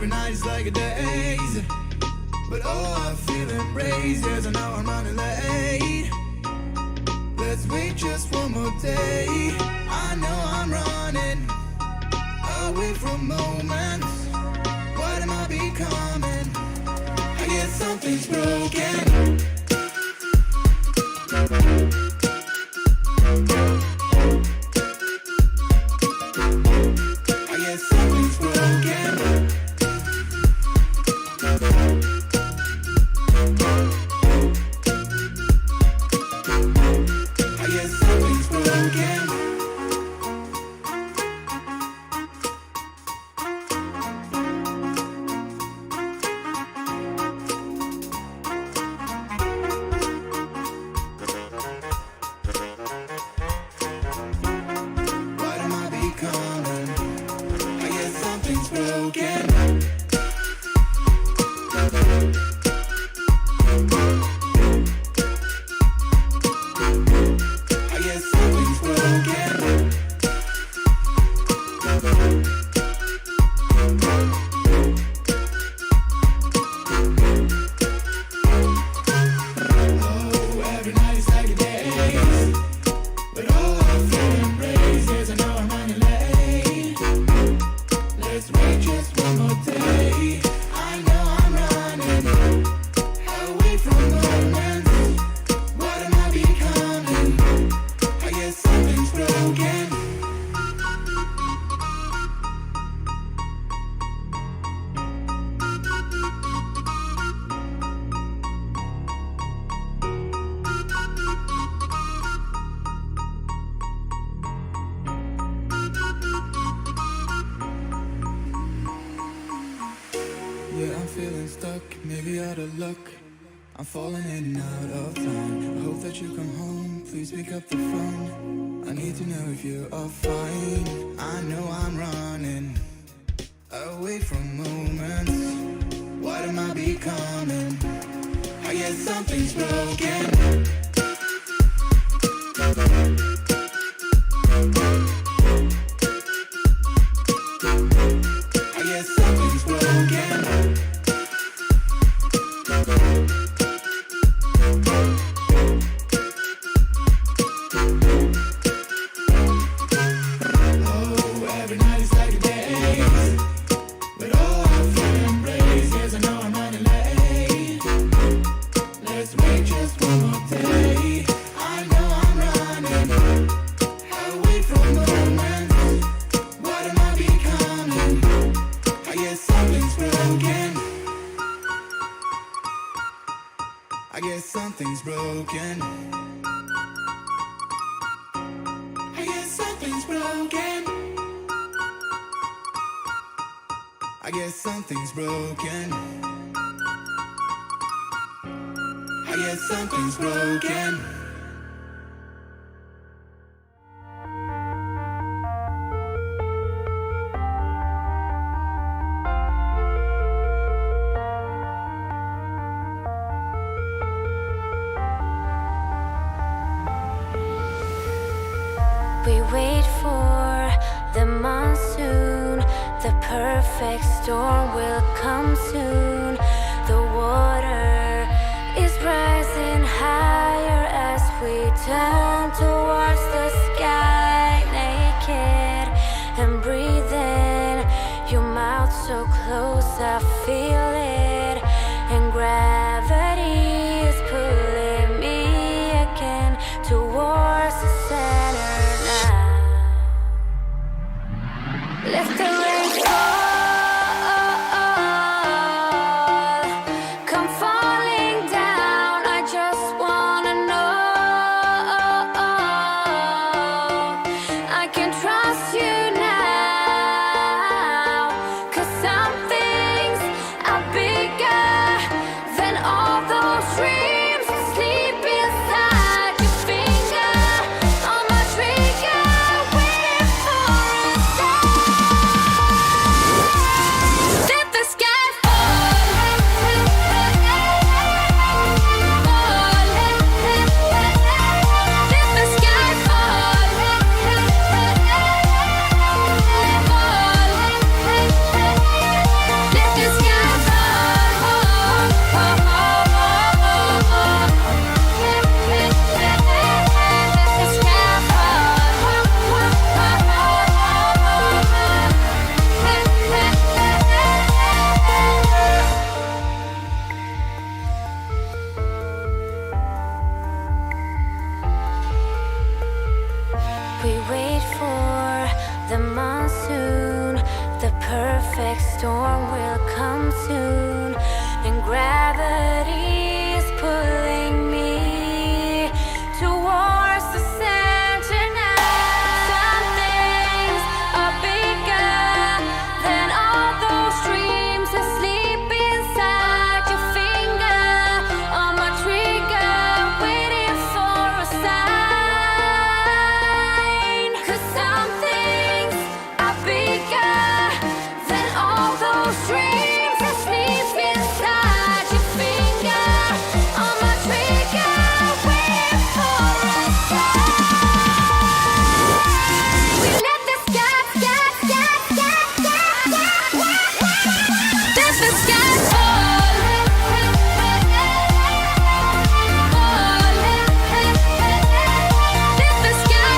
every night is like a daze. But oh, I feel embraced, yes, I know I'm running late. Let's wait just one more day. I know I'm running away from moments. What am I becoming? I guess something's broken. I guess something's broken. I guess something's broken. What am I becoming? I guess something's broken. I guess something's broken. Oh, every night is like a daze. But all I feel embrace is I know I'm running late. Let's wait just one more day. I know I'm running away from moments. What am I becoming? I guess something's broken. Yeah, I'm feeling stuck, maybe out of luck. I'm falling in and out of time. I hope that you come home, please pick up the phone. I need to know if you are fine. I know I'm running away from moments. What am I becoming? I guess something's broken. I guess something's broken. Oh, every night is like a daze. But all I feel embrace is I know I'm running late. Let's wait just one more day. I know I'm running away from moments. What am I becoming? I guess something's broken. I guess something's broken. I guess something's broken. I guess something's broken. I guess something's broken. We wait for the monsoon. The perfect storm will come soon. The water is rising higher as we turn towards the sky. Naked and breathing, your mouth so close, I feel it. And gravity is pulling me again towards the center now. Let the rain fall, come falling down. I just wanna know I can trust you now. 'Cause some things are bigger than all storm will come soon, and gravity's pulling me towards the center now. Some things are bigger than all those dreams asleep inside your finger, on my trigger, waiting for a sign. 'Cause some things are bigger than all those dreams asleep inside your finger, on my trigger, waiting for a sign. We let the sky, let the sky fall. Let the sky fall. Let the sky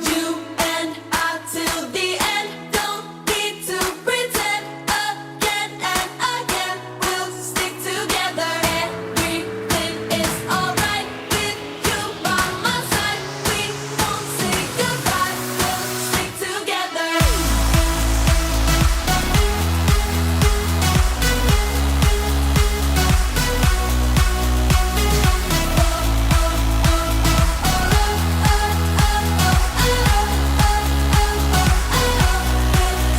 You and I till the end, don't need to pretend. Again and again, we'll stick together. Everything is alright with you by my side. We won't say goodbye, we'll stick together.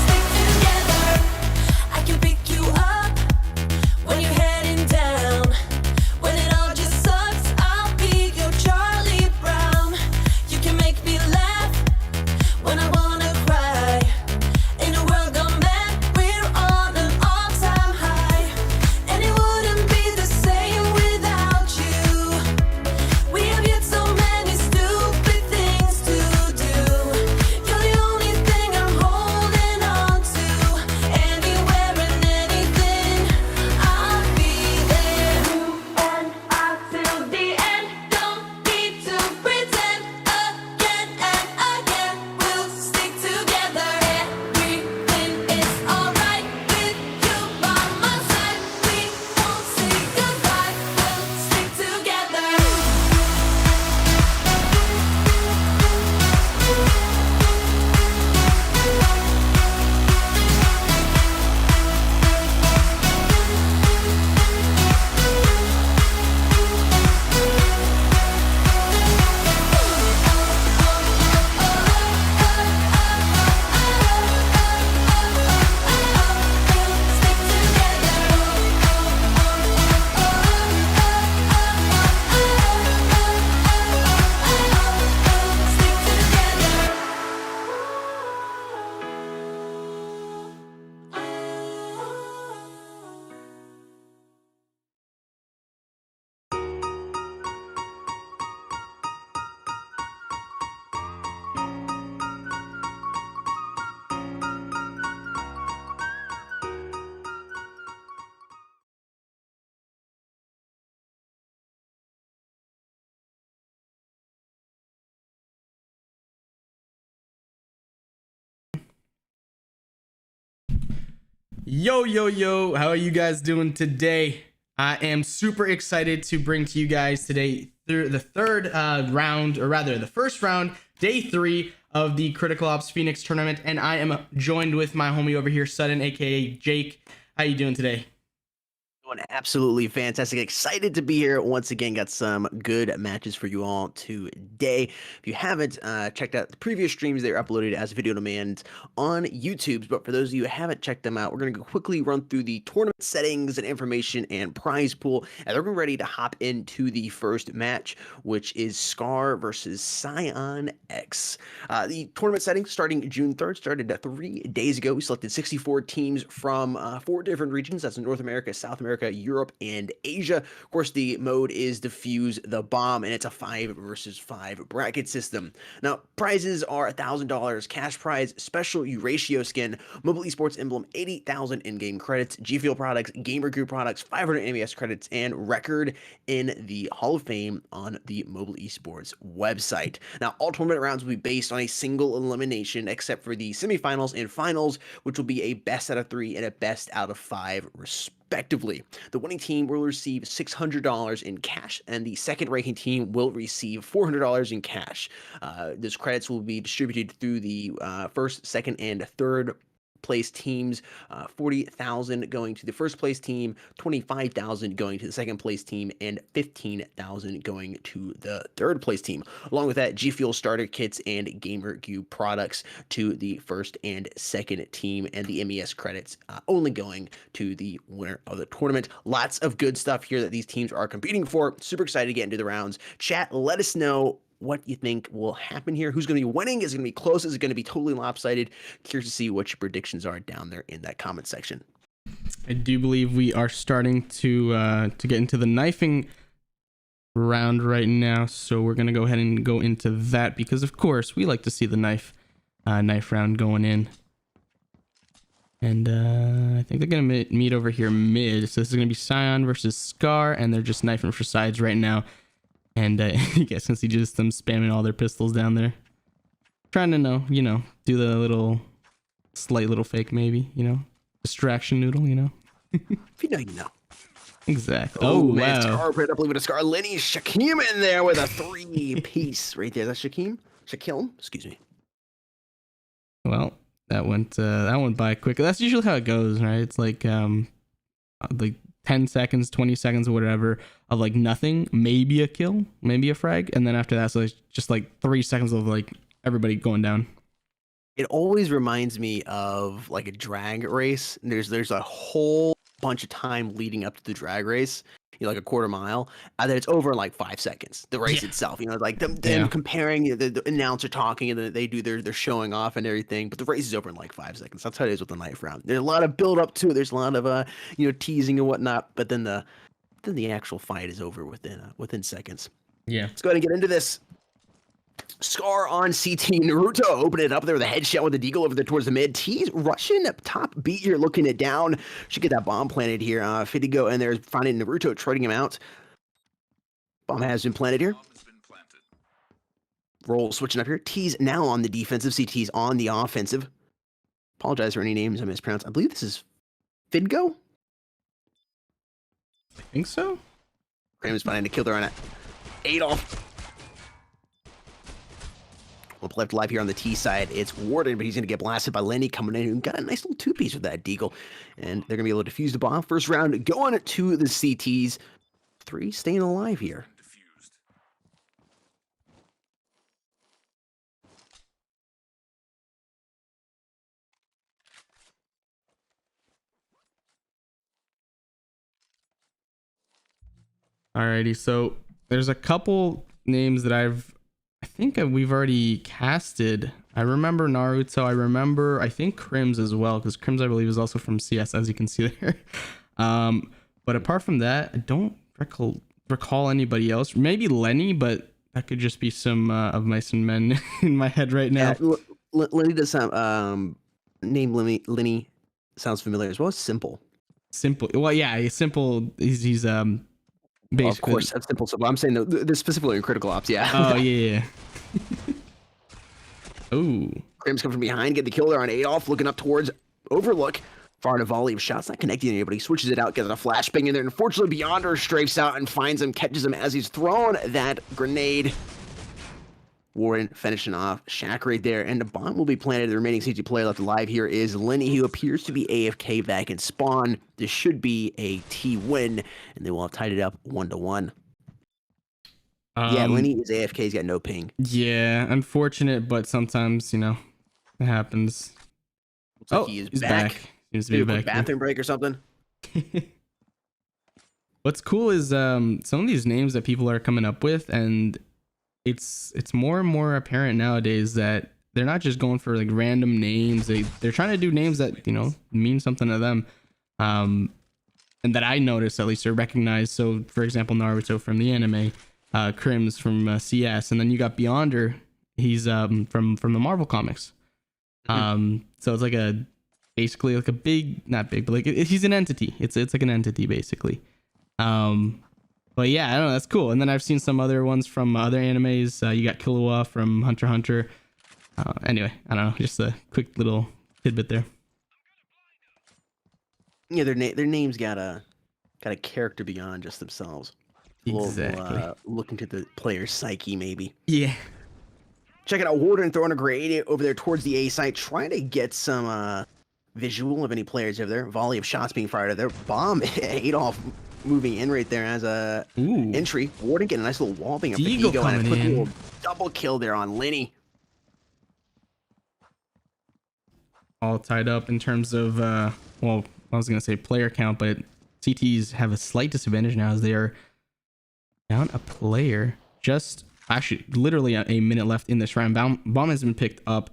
Stick together. I can pick you up when you're heading down. When it all just sucks, I'll be your Charlie Brown. You can make me laugh when I wanna cry. In a world gone mad, we're on an all-time high, and it wouldn't be the same without you. We have yet so many stupid things to do. You're the only thing I'm holding on to. Anywhere and anything, I'll be there. You and I till the end, don't need to pretend. Again and again, we'll stick together. Everything is alright with you by my side. We won't say goodbye, we'll stick together. Stick Yo, how are you guys doing today? I am super excited to bring to you guys today the third round, or rather the first round, day 3 of the Critical Ops Phoenix tournament, and I am joined with my homie over here, Sutton, aka Jake. How you doing today? Doing absolutely fantastic. Excited to be here once again. Got some good matches for you all today. If you haven't checked out the previous streams, they're uploaded as video on demand on YouTube. But for those of you who haven't checked them out, we're going to quickly run through the tournament settings and information and prize pool. And we're ready to hop into the first match, which is Scar versus Scion X. The tournament settings starting June 3rd started 3 days ago. We selected 64 teams from 4 different regions. That's North America, South America, Europe, and Asia. Of course, the mode is Defuse the Bomb, and it's a 5 versus 5 bracket system. Now, prizes are $1,000 cash prize, special Euratio skin, mobile esports emblem, 80,000 in-game credits, G Fuel products, Gamer Group products, 500 MES credits, and record in the Hall of Fame on the mobile esports website. Now, all tournament rounds will be based on a single elimination, except for the semifinals and finals, which will be a best out of 3 and a best out of 5 respectively. The winning team will receive $600 in cash, and the second ranking team will receive $400 in cash. Those credits will be distributed through the first, second, and third place teams, 40,000 going to the first place team, 25,000 going to the second place team, and 15,000 going to the third place team. Along with that, G Fuel starter kits and Gamer Group products to the first and second team, and the MES credits only going to the winner of the tournament. Lots of good stuff here that these teams are competing for. Super excited to get into the rounds. Chat, let us know what you think will happen here. Who's going to be winning? Is it going to be close? Is it going to be totally lopsided? Curious to see what your predictions are down there in that comment section. I do believe we are starting to get into the knifing round right now, so we're going to go ahead and go into that because, of course, we like to see the knife round going in. And I think they're going to meet over here mid. So this is going to be Scion versus Scar, and they're just knifing for sides right now. And you guys can see just them spamming all their pistols down there. Trying to do the slight little fake maybe, distraction noodle, If you know, you know. Exactly. Oh wow. man, Scar right up with a Scar. Lenny Shaquem in there with a 3-piece right there. That's Shaquem? Shaquem? Excuse me. Well, that went by quick. That's usually how it goes, right? It's like 10 seconds, 20 seconds, or whatever of nothing, maybe a kill, maybe a frag, and then after that, so it's just 3 seconds of everybody going down. It always reminds me of a drag race. There's a whole bunch of time leading up to the drag race, like a quarter mile, and then it's over in 5 seconds. The race itself, them comparing, the announcer talking, and then they do their showing off and everything. But the race is over in 5 seconds. That's how it is with the knife round. There's a lot of build up to it. There's a lot of teasing and whatnot. But then the actual fight is over within seconds. Yeah. Let's go ahead and get into this. Scar on CT. Naruto opening it up there with a headshot with the deagle over there towards the mid. T's Russian top beat here, looking it down. Should get that bomb planted here. Fit to go in there, finding Naruto, trading him out. Bomb has been planted here. Roll switching up here. T's now on the defensive. CT's on the offensive. Apologize for any names I mispronounced. I believe this is Fidgo. I think so. Kramer's finding a killer on it. Adolf. Left live here on the T side. It's Warden, but he's going to get blasted by Lenny coming in, who got a nice little 2-piece with that deagle. And they're going to be able to defuse the bomb. First round going to the CTs. 3 staying alive here. Alrighty, so there's a couple names that I think we've already casted. I remember Naruto. I think Crims as well, because Crims I believe is also from CS, as you can see there. But apart from that, I don't recall anybody else. Maybe Lenny, but that could just be some of Mice and Men in my head right now. Yeah, Lenny does sound name Lenny sounds familiar as well. Simple. Well, yeah, Simple. He's Well, of course, that's simple. So I'm saying they're specifically in critical ops. Yeah. Oh yeah. Oh. Grim's coming from behind, get the kill there on Adolf, looking up towards Overlook. Firing a volley of shots, not connecting anybody. Switches it out, gets a flashbang in there. Unfortunately, Beyonder strafes out and finds him, catches him as he's throwing that grenade. Warren finishing off Shaq right there, and the bomb will be planted. The remaining CT player left alive here is Lenny, who appears to be AFK back in spawn. This should be a T win, and they will have tied it up 1-1. Yeah, Lenny is AFK. He's got no ping. Yeah, unfortunate, but sometimes, you know, it happens. Looks like he is he's back. Seems to be Maybe a back. bathroom break or something. What's cool is some of these names that people are coming up with, and it's more and more apparent nowadays that they're not just going for like random names. They're trying to do names that, you know, mean something to them, and that I noticed at least or recognize. So, for example, Naruto from the anime, Crims from CS, and then you got Beyonder. He's from the Marvel comics. So it's like basically like a big, not big, but like he's an entity. It's like an entity basically. But yeah, I don't know, that's cool. And then I've seen some other ones from other animes. You got Killua from Hunter x Hunter. Anyway, I don't know, just a quick little tidbit there. Yeah, their names got a character beyond just themselves. Exactly. Look into the player's psyche, maybe. Yeah. Check it out. Warden throwing a grenade over there towards the A site, trying to get some visual of any players over there. Volley of shots being fired at their bomb. Adolf moving in right there as a entry. Warden getting a nice little wall being up Deagle Digo, and a coming quick in. little double kill there on Lenny. All tied up in terms of well, I was gonna say player count, but CTs have a slight disadvantage now as they are down a player. Just actually literally a minute left in this round. Bomb has been picked up.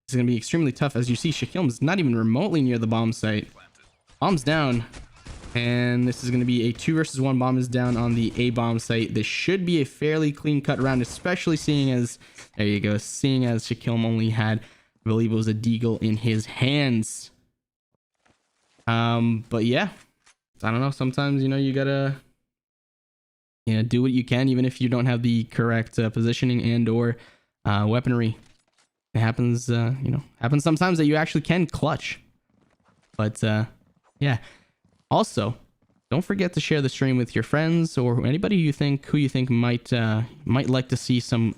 It's gonna be extremely tough. As you see, Shaquille is not even remotely near the bomb site. Bomb's down, and this is gonna be a 2 versus 1. Bomb is down on the A bomb site. This should be a fairly clean cut round, especially seeing as Shaquille only had, I believe it was a deagle in his hands. But yeah, I don't know. Sometimes, you know, you gotta, you know, do what you can, even if you don't have the correct positioning and or weaponry. It happens, you know, happens sometimes that you actually can clutch. But yeah. Also, don't forget to share the stream with your friends or anybody who you think might like to see some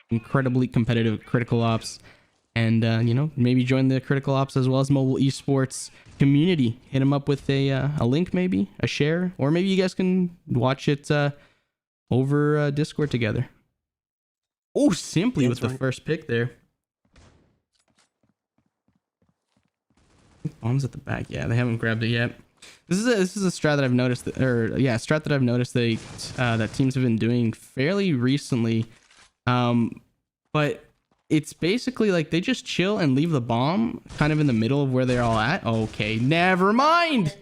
incredibly competitive critical ops. And you know, maybe join the critical ops as well as mobile esports community. Hit them up with a link, maybe a share, or maybe you guys can watch it over Discord together. Oh, simply with the first pick there. Bombs at the back. Yeah, they haven't grabbed it yet. This is a strat that I've noticed, that teams have been doing fairly recently. But it's basically like they just chill and leave the bomb kind of in the middle of where they're all at. Okay, never mind.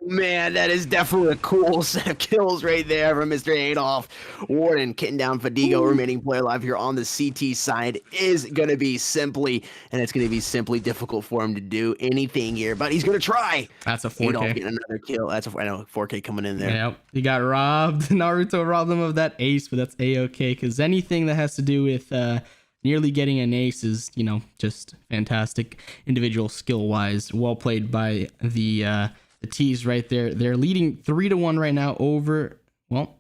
Man, that is definitely a cool set of kills right there from Mr. Adolf. Warden getting down Fadigo, remaining player alive here on the CT side, is going to be simply difficult for him to do anything here, but he's going to try. That's a 4K. Adolf getting another kill. I know, 4K coming in there. Yep, he got robbed. Naruto robbed him of that ace, but that's A-okay, because anything that has to do with nearly getting an ace is, you know, just fantastic individual skill-wise. Well played by the T's right there. They're leading 3-1 right now over, well,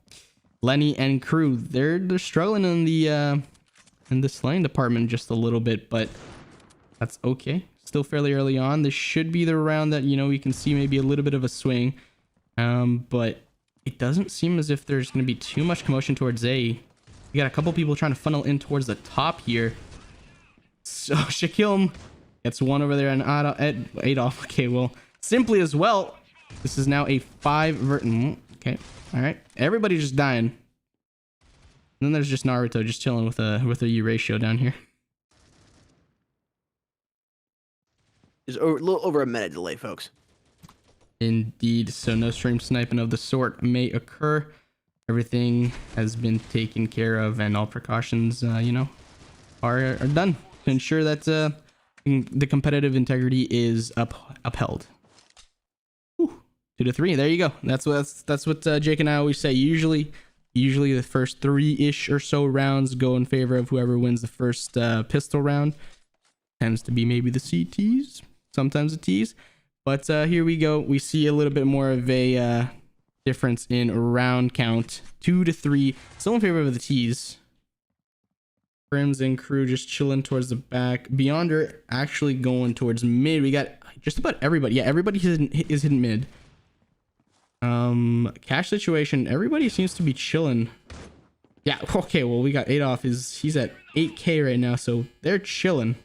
Lenny and crew. They're struggling in the slaying department just a little bit, but that's okay. Still fairly early on. This should be the round that, you know, we can see maybe a little bit of a swing, but it doesn't seem as if there's going to be too much commotion towards A. We got a couple people trying to funnel in towards the top here. So Shaquille gets one over there, and Adolf. Okay, well, simply as well. This is now a 5 okay, all right. Everybody just dying. And then there's just Naruto just chilling with a U ratio down here. There's a little over a minute delay, folks. Indeed. So no stream sniping of the sort may occur. Everything has been taken care of, and all precautions, you know, are done to ensure that the competitive integrity is upheld. 2-3. There you go. That's what Jake and I always say. Usually the first 3-ish or so rounds go in favor of whoever wins the first pistol round. Tends to be maybe the CTs, sometimes the T's. But here we go. We see a little bit more of a difference in round count. 2-3. Still in favor of the T's. Crimson crew just chilling towards the back. Beyonder actually going towards mid. We got just about everybody. Yeah, everybody is hitting mid. Cash situation. Everybody seems to be chilling. Yeah. Okay. Well, we got Adolf. He's at 8K right now, so they're chilling.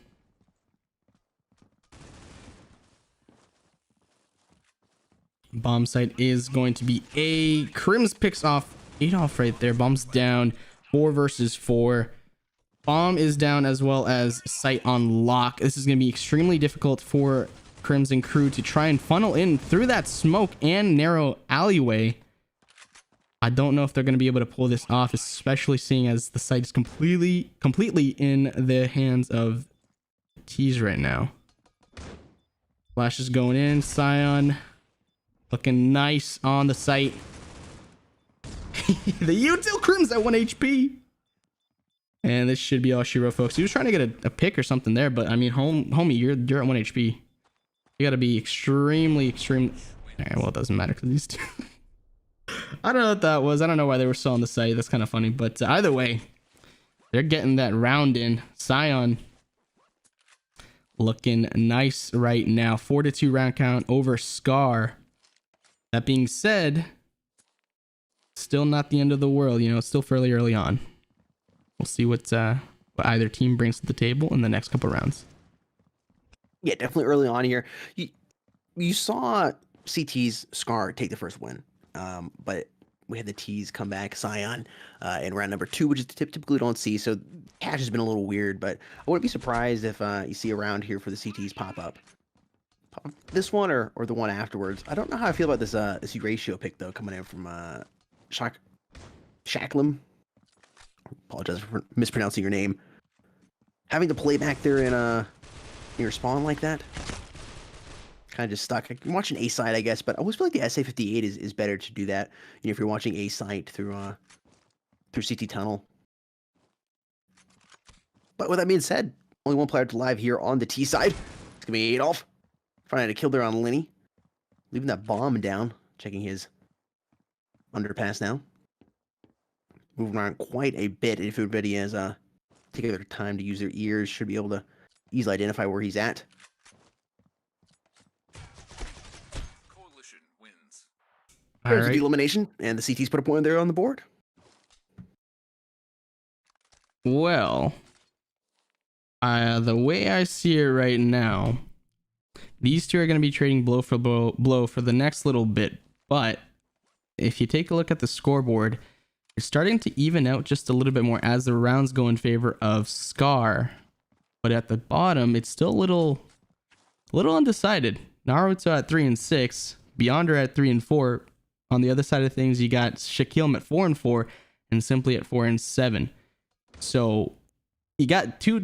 Bomb site is going to be A. Crims picks off Adolf right there. Bomb's down. 4 versus 4. Bomb is down as well as site on lock. This is going to be extremely difficult for Crimson crew to try and funnel in through that smoke and narrow alleyway. I don't know if they're going to be able to pull this off, especially seeing as the site is completely in the hands of T's right now. Flash is going in. Scion looking nice on the site. The util Crim's at 1 HP. And this should be all she wrote, folks. He was trying to get a pick or something there, but I mean, homie, you're at 1 HP. You got to be extremely. Right, well, it doesn't matter because these two. I don't know what that was. I don't know why they were still on the site. That's kind of funny, but either way, they're getting that round in. Scion looking nice right now. 4-2 round count over Scar. That being said, still not the end of the world. You know, it's still fairly early on. We'll see what either team brings to the table in the next couple rounds. Yeah, definitely early on here. You saw CT's Scar take the first win, but we had the T's come back, Scion, in round number 2, which is typically don't see. So cash has been a little weird, but I wouldn't be surprised if you see a round here for the CTs pop up. This one or the one afterwards. I don't know how I feel about this ratio pick though, coming in from Shacklam. Apologize for mispronouncing your name. Having to play back there in your spawn like that, kind of just stuck. I'm watching A side, I guess, but I always feel like the SA58 is better to do that. You know, if you're watching A site through CT tunnel. But with that being said, only one player to live here on the T side. It's gonna be Adolf trying to kill there on Lenny, leaving that bomb down. Checking his underpass now. Moving around quite a bit. If everybody has take their time to use their ears, should be able to easily identify where he's at. Coalition wins. There's the elimination, and the CT's put a point there on the board. Well, the way I see it right now, these two are going to be trading blow for blow for the next little bit. But if you take a look at the scoreboard, it's starting to even out just a little bit more as the rounds go in favor of Scar. But at the bottom, it's still a little undecided. Naruto at 3 and 6, Beyonder at 3 and 4. On the other side of things, you got Shaquille at 4 and 4, and Simply at 4 and 7. So you got two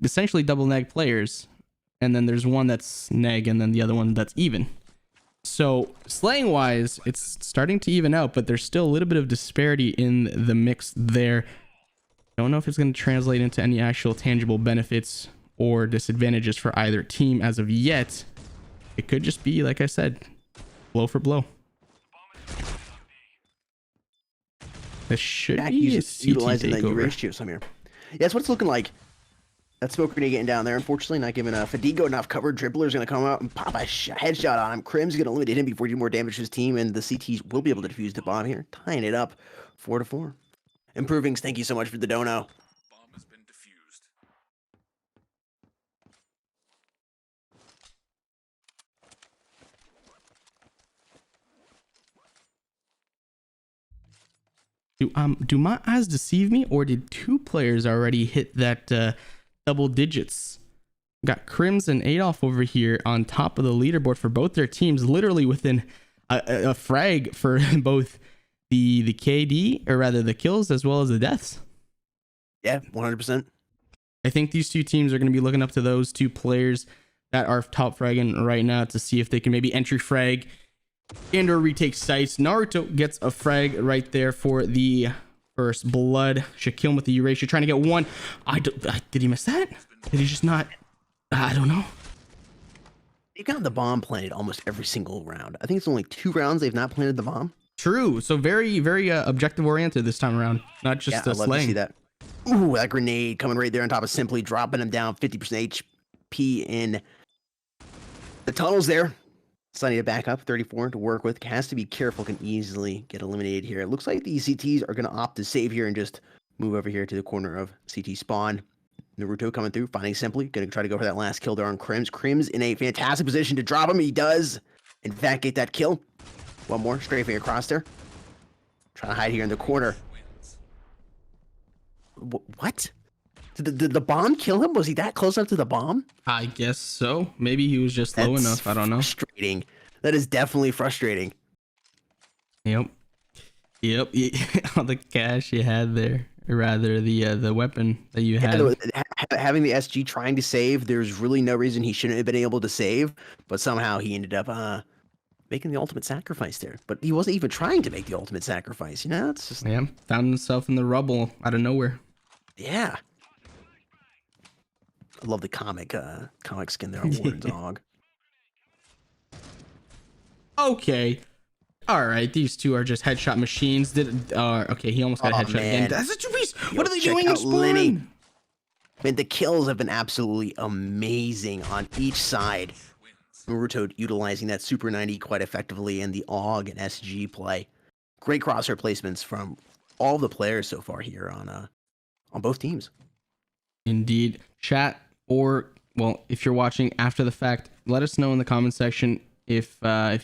essentially double neg players, and then there's one that's neg, and then the other one that's even. So slaying wise, it's starting to even out, but there's still a little bit of disparity in the mix there. Don't know if it's going to translate into any actual tangible benefits or disadvantages for either team as of yet. It could just be, like I said, blow for blow. This should be a CT utilizing that takeover. ratio some here. Yeah, that's what it's looking like. That smoke grenade getting down there. Unfortunately, not giving Fadigo enough cover. Dribbler's going to come out and pop a headshot on him. Crim's going to eliminate him before he do more damage to his team, and the CTs will be able to defuse the bomb here, tying it up 4-4. Improvings, thank you so much for the dono. Bomb has been defused. Do my eyes deceive me, or did two players already hit that double digits? Got Crims and Adolf over here on top of the leaderboard for both their teams, literally within a frag for both the KD, or rather the kills, as well as the deaths. Yeah, 100%. I think these two teams are going to be looking up to those two players that are top fragging right now to see if they can maybe entry frag and or retake sites. Naruto gets a frag right there for the first blood. Shaquille with the erasure trying to get one. Did he miss that? Did he just not? I don't know. They've got the bomb planted almost every single round. I think it's only 2 rounds they've not planted the bomb. True. So very, very objective oriented this time around. Not just I'd love to see slaying. that. Ooh, that grenade coming right there on top of Simply, dropping him down 50% HP in the tunnels there. Sunny to back up, 34 to work with. Has to be careful, can easily get eliminated here. It looks like the CTs are going to opt to save here and just move over here to the corner of CT spawn. Naruto coming through, finding Simply. Going to try to go for that last kill there on Crims. Crims in a fantastic position to drop him. He does, in fact, get that kill. One more, strafing across there. Trying to hide here in the corner. What? Did the bomb kill him? Was he that close up to the bomb? I guess so. Maybe he was just low enough. I don't know. Frustrating. That is definitely frustrating. Yep. All the cash you had there, or rather the weapon that you had. Having the SG trying to save, there's really no reason he shouldn't have been able to save, but somehow he ended up making the ultimate sacrifice there. But he wasn't even trying to make the ultimate sacrifice. You know, it's just found himself in the rubble out of nowhere. Yeah. I love the comic skin there on Warden's Dog. Okay. All right, these two are just headshot machines. Okay, he almost got a headshot again. That's a two-piece. What are they doing in spawn? Man, the kills have been absolutely amazing on each side. Naruto utilizing that Super 90 quite effectively in the AUG and SG play. Great crosshair placements from all the players so far here on both teams. Indeed. Chat, or, well, if you're watching after the fact, let us know in the comment section if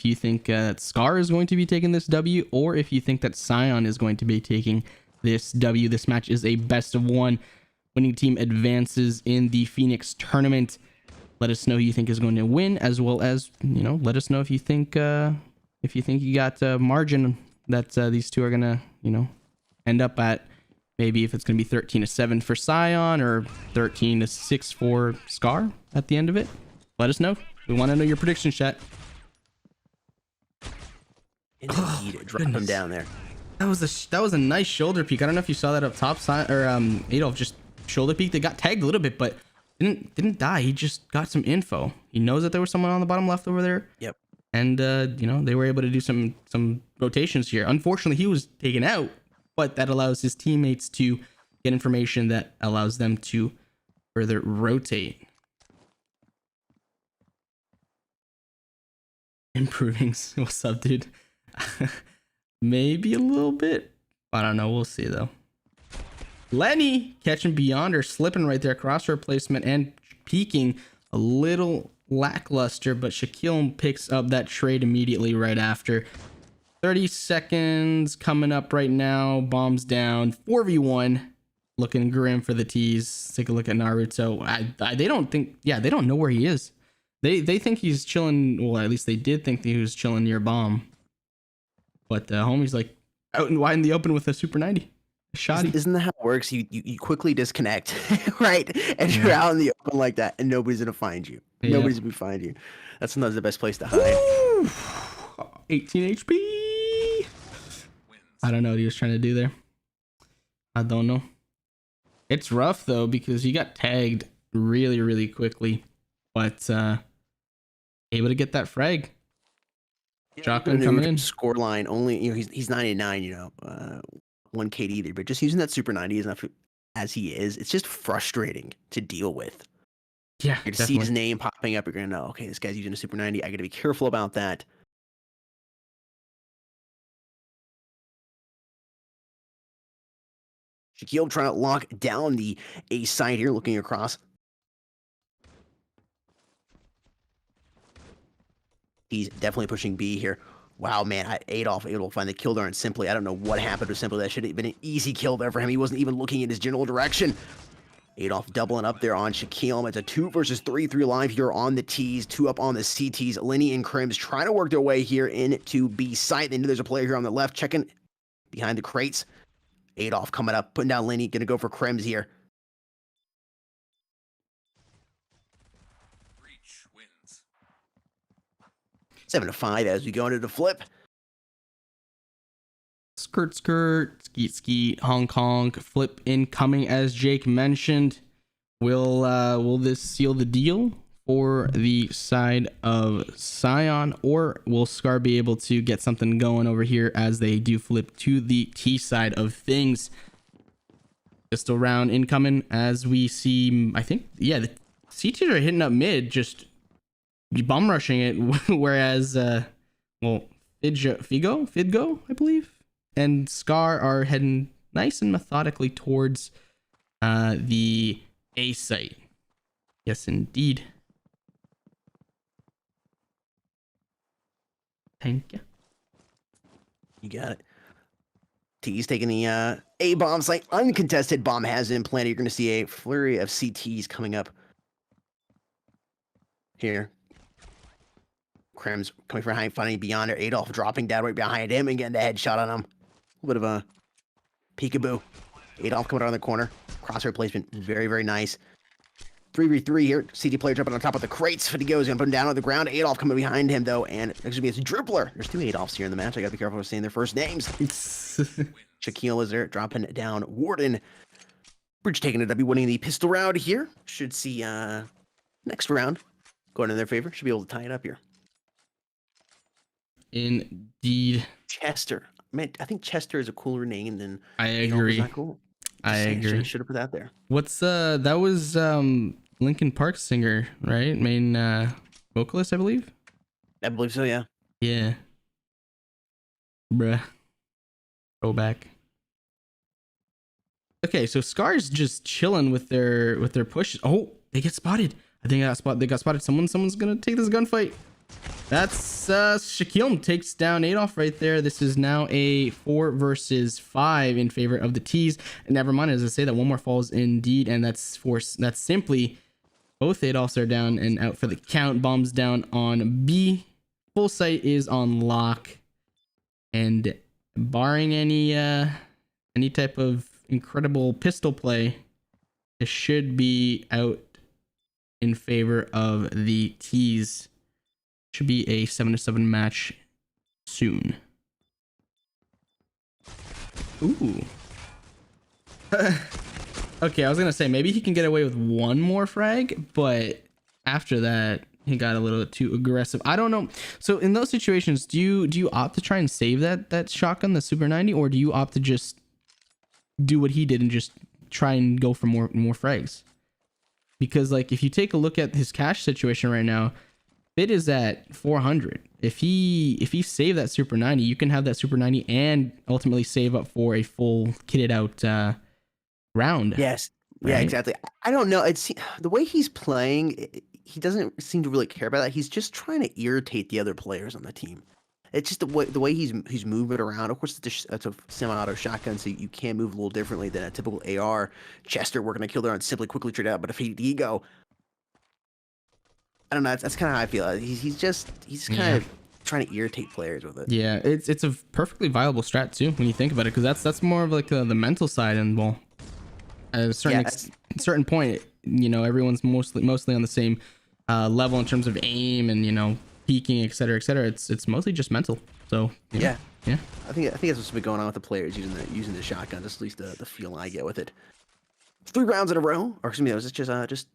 you think that Scar is going to be taking this W, or if you think that Sion is going to be taking this W. This match is a best of one. Winning team advances in the Phoenix tournament. Let us know who you think is going to win, as well as, let us know if you think you got margin that these two are gonna, end up at. Maybe if it's going to be 13-7 for Sion or 13-6 for Scar at the end of it. Let us know. We want to know your predictions, chat. Indeed, drop him down there. That was a nice shoulder peek. I don't know if you saw that up top. Adolf just shoulder peek. They got tagged a little bit, but didn't die. He just got some info. He knows that there was someone on the bottom left over there. Yep. And they were able to do some rotations here. Unfortunately, he was taken out. But that allows his teammates to get information that allows them to further rotate. Improving. What's up, dude? Maybe a little bit. I don't know. We'll see, though. Lenny catching Beyonder, slipping right there. Crosshair placement and peeking a little lackluster, but Shaquille picks up that trade immediately right after. 30 seconds coming up right now. Bombs down. 4v1. Looking grim for the T's. Take a look at Naruto. They don't know where he is. They think he's chilling. Well, at least they did think that he was chilling near bomb. But homie's like out and wide in the open with a Super 90. Shoddy. Isn't that how it works? You quickly disconnect, right? And you're out in the open like that, and nobody's gonna find you. Yeah. Nobody's gonna find you. That's sometimes the best place to hide. Woo! 18 HP. I don't know what he was trying to do there. I don't know. It's rough though because he got tagged really, really quickly, but able to get that frag. Shotgun coming in. Score line only. He's 99. 1 KD there, but just using that Super 90 is enough as he is. It's just frustrating to deal with. Yeah, you're to see his name popping up. You're gonna know, okay, this guy's using a Super 90. I got to be careful about that. Shaquille trying to lock down the A side here, looking across. He's definitely pushing B here. Wow, man, Adolf able to find the kill there and Simply. I don't know what happened to Simply. That should have been an easy kill there for him. He wasn't even looking in his general direction. Adolf doubling up there on Shaquille. It's a 2 versus 3 live here on the T's, 2 up on the CTs. Lenny and Crims trying to work their way here into B site. They know there's a player here on the left, checking behind the crates. Adolf coming up, putting down Lenny, gonna go for Crims here. Reach wins. 7-5 as we go into the flip. Skirt, skeet, Hong Kong, flip incoming as Jake mentioned. Will this seal the deal for the side of Sion, or will Scar be able to get something going over here as they do flip to the T side of things? Pistol round incoming as we see, I think, yeah, the CTs are hitting up mid, just bomb rushing it, whereas, well, Fidgo, I believe, and Scar are heading nice and methodically towards the A site. Yes, indeed. Thank you. You got it. T's taking the A bomb site. Uncontested bomb has been planted. You're going to see a flurry of CTs coming up here. Krem's coming from behind, finding beyond her. Adolf dropping down right behind him and getting a headshot on him. A little bit of a peekaboo. Adolf coming around the corner. Crosshair placement, very, very nice. 3v3 here. CT player jumping on top of the crates. Fidgo is going to put him down on the ground. Adolf coming behind him, though. And next to me is Dribbler. There's two Adolfs here in the match. I got to be careful with saying their first names. Shaquille is there, dropping down Warden. Bridge taking a W, winning the pistol round here. Should see next round going in their favor. Should be able to tie it up here. Indeed. Chester. Man, I think Chester is a cooler name than I Adolf. agree. Is that cool? I agree. Should have put that there. What's that was Linkin Park singer, right? Main vocalist, I believe. I believe so, yeah. Yeah. Bruh. Throwback. Okay, so Scar's just chilling with their push. Oh, they get spotted. I think they got spotted. Someone's gonna take this gunfight. That's Shaquille takes down Adolf right there. This is now a 4 versus 5 in favor of the T's. And never mind, as I say, that one more falls indeed, and that's simply both Adolfs are down and out for the count. Bombs down on B. Full site is on lock, and barring any type of incredible pistol play, it should be out in favor of the T's. Should be a 7-7 match soon. Ooh. Okay, I was gonna say maybe he can get away with one more frag, but after that he got a little too aggressive. I don't know. So in those situations, do you opt to try and save that shotgun, the Super 90, or do you opt to just do what he did and just try and go for more frags? Because like if you take a look at his cash situation right now, Bid is at 400. If he saved that Super 90, you can have that Super 90 and ultimately save up for a full kitted out round. Yes. Right? Yeah, exactly. I don't know. It's the way he's playing. He doesn't seem to really care about that. He's just trying to irritate the other players on the team. It's just the way he's moving around. Of course, it's a semi-auto shotgun, so you can move a little differently than a typical AR. Chester working to kill there on simply quickly trade out, but if he go, I don't know. That's kind of how I feel. He's kind of trying to irritate players with it. Yeah, it's a perfectly viable strat too when you think about it, because that's more of like the mental side, and well, at a certain point, you know, everyone's mostly on the same level in terms of aim and, you know, peeking, etc., etc. It's mostly just mental. So yeah. I think that's what's been going on with the players using the shotgun. That's at least the feel I get with it. 3 rounds in a row, or excuse me, was it just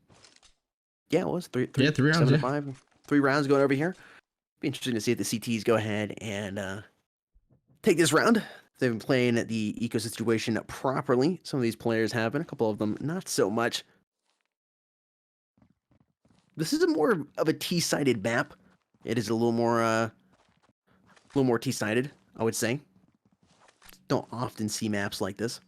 yeah, it was three rounds. 7 to 5. 3 rounds going over here. Be interesting to see if the CTs go ahead and take this round. They've been playing the eco situation properly. Some of these players have been, a couple of them not so much. This is more of a T-sided map. It is a little more T-sided, I would say. Don't often see maps like this.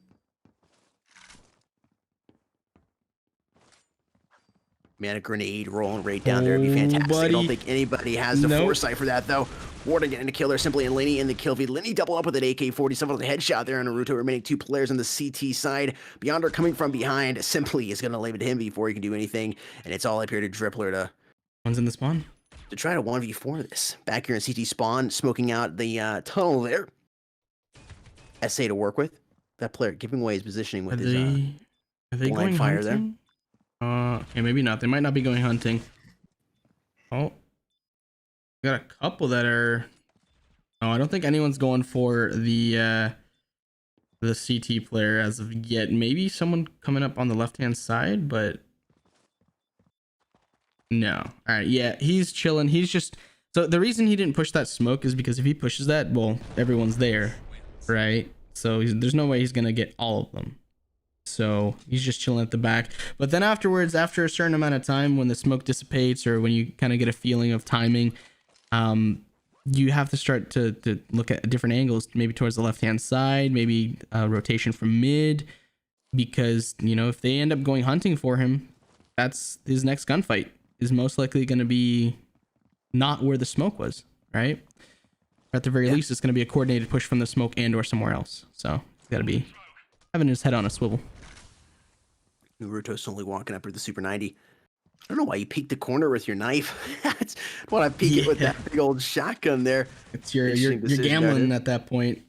Man, a grenade rolling right down there would be fantastic. buddy. I don't think anybody has the foresight for that, though. Warden getting a kill there simply, and Lenny in the kill feed. Lenny double up with an AK-47 with a headshot there on Naruto. Remaining 2 players on the CT side. Beyonder coming from behind simply is going to leave it to him before he can do anything. And it's all up here to Dribbler to... One's in the spawn. To try to 1v4 this. Back here in CT spawn, smoking out the tunnel there. SA to work with. That player giving away his positioning with his are they blind going fire hunting? There. Okay, maybe not. They might not be going hunting. Oh, we got a couple that are. Oh, I don't think anyone's going for the CT player as of yet. Maybe someone coming up on the left-hand side, but no. All right, yeah, he's chilling. He's just, so the reason he didn't push that smoke is because if he pushes that, well, everyone's there, right? So there's no way he's gonna get all of them. So he's just chilling at the back. But then afterwards, after a certain amount of time, when the smoke dissipates or when you kind of get a feeling of timing, you have to start to look at different angles, maybe towards the left hand side, maybe rotation from mid, because you know, if they end up going hunting for him, that's his next gunfight is most likely going to be not where the smoke was, right? At the very least, it's going to be a coordinated push from the smoke and or somewhere else. So he's got to be having his head on a swivel. Naruto slowly walking up with the Super 90. I don't know why you peeked the corner with your knife. That's what I peek it with that big old shotgun there. It's you're Interesting decision, gambling Darden. at that point.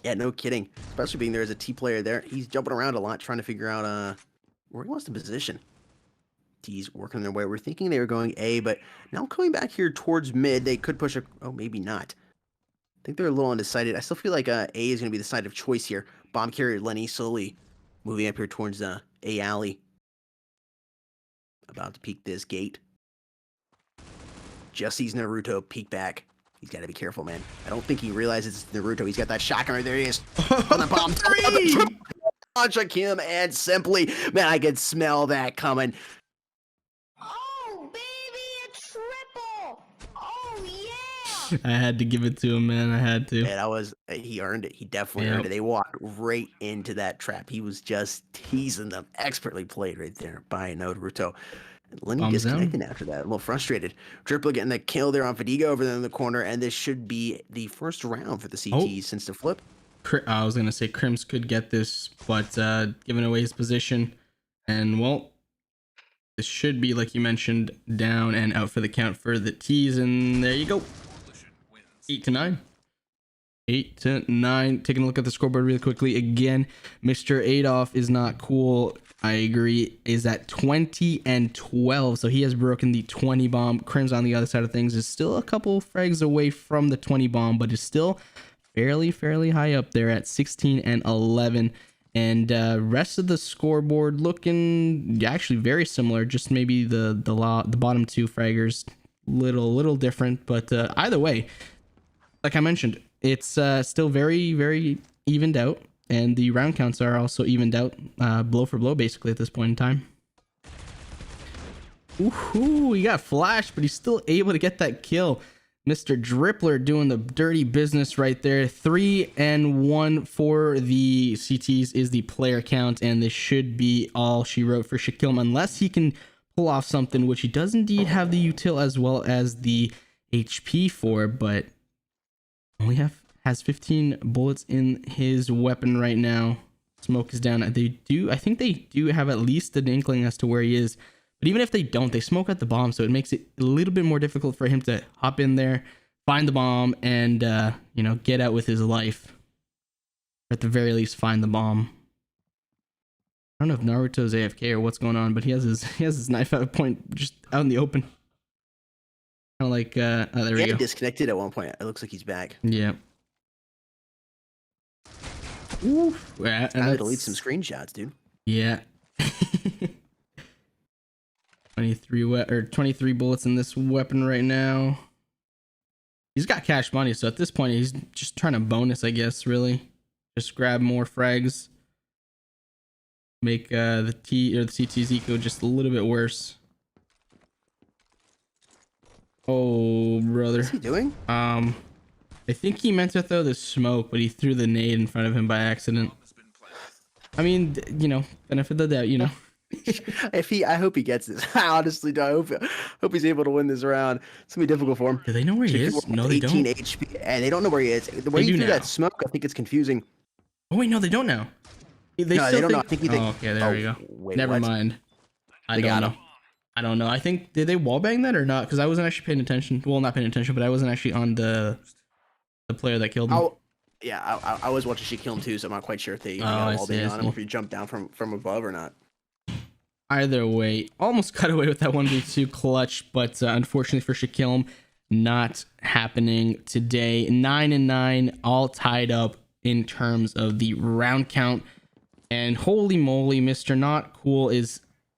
Yeah, no kidding. Especially being there as a T player there. He's jumping around a lot trying to figure out where he wants to position. T's working their way. We're thinking they were going A, but now coming back here towards mid, they could push a... Oh, maybe not. I think they're a little undecided. I still feel like A is going to be the side of choice here. Bomb carrier Lenny slowly moving up here towards A alley. About to peek this gate. Just sees Naruto peek back. He's got to be careful, man. I don't think he realizes it's Naruto. He's got that shotgun right there. He is. On the bomb. On Shakim and Simply. Man, I could smell that coming. Oh, baby, a triple! Oh, yeah! I had to give it to him, man. I had to. Yeah, that was, he earned it. He definitely earned it. They walked right into that trap. He was just teasing them. Expertly played right there by Naruto. And Lenny Bombs disconnected after that, a little frustrated. Dripler getting the kill there on Fadiga over there in the corner, and this should be the first round for the CTs since the flip. I was gonna say Crims could get this, but giving away his position, and well, this should be, like you mentioned, down and out for the count for the T's, and there you go. 8 to 9. 8 to 9. Taking a look at the scoreboard really quickly again. Mr. Adolf is not cool. I agree. Is at 20 and 12, so he has broken the 20 bomb. Crims on the other side of things is still a couple frags away from the 20 bomb, but is still fairly high up there at 16 and 11. And rest of the scoreboard looking actually very similar. Just maybe the bottom two fraggers little different, but either way, like I mentioned, it's still very evened out. And the round counts are also evened out, blow for blow, basically, at this point in time. Ooh, he got flashed, but he's still able to get that kill. Mr. Dripler doing the dirty business right there. 3 and 1 for the CTs is the player count, and this should be all she wrote for Shaquille, unless he can pull off something, which he does indeed have the util as well as the HP for, but only has 15 bullets in his weapon right now. Smoke is down. I think they do have at least an inkling as to where he is, but even if they don't, they smoke at the bomb, so it makes it a little bit more difficult for him to hop in there, find the bomb, and you know, get out with his life, or at the very least find the bomb. I don't know if Naruto's AFK or what's going on, but he has his knife out point just out in the open, kind of like oh, there we go. Disconnected at one point. It looks like he's back. Yeah. Oof. Yeah, and I delete some screenshots, dude. Yeah. 23 bullets in this weapon right now. He's got cash money, so at this point he's just trying to bonus, I guess, really. Just grab more frags. Make the T or the CT's eco just a little bit worse. Oh, brother. What's he doing? I think he meant to throw the smoke, but he threw the nade in front of him by accident. I mean, you know, benefit of the doubt, you know. I hope he gets this. I honestly do. I hope he's able to win this round. It's gonna be difficult for him. Do they know where he is? No, they don't. 18 HP, and they don't know where he is. The way he threw that smoke, I think it's confusing. Oh wait, no, they don't know. They don't know. I think he thinks. Oh, okay, there we go. Wait, Never what? mind. They got him. I don't know. I think, did they wallbang that or not? Because I wasn't actually paying attention. Well, not paying attention, but I wasn't actually on the player that killed him. Oh, yeah, I was watching she kill him too, so I'm not quite sure if they got wallbang on him, or if he jumped down from above or not. Either way, almost got away with that 1v2 clutch, but unfortunately for Shaquille, not happening today. 9 and 9, all tied up in terms of the round count. And holy moly, Mr. Not Cool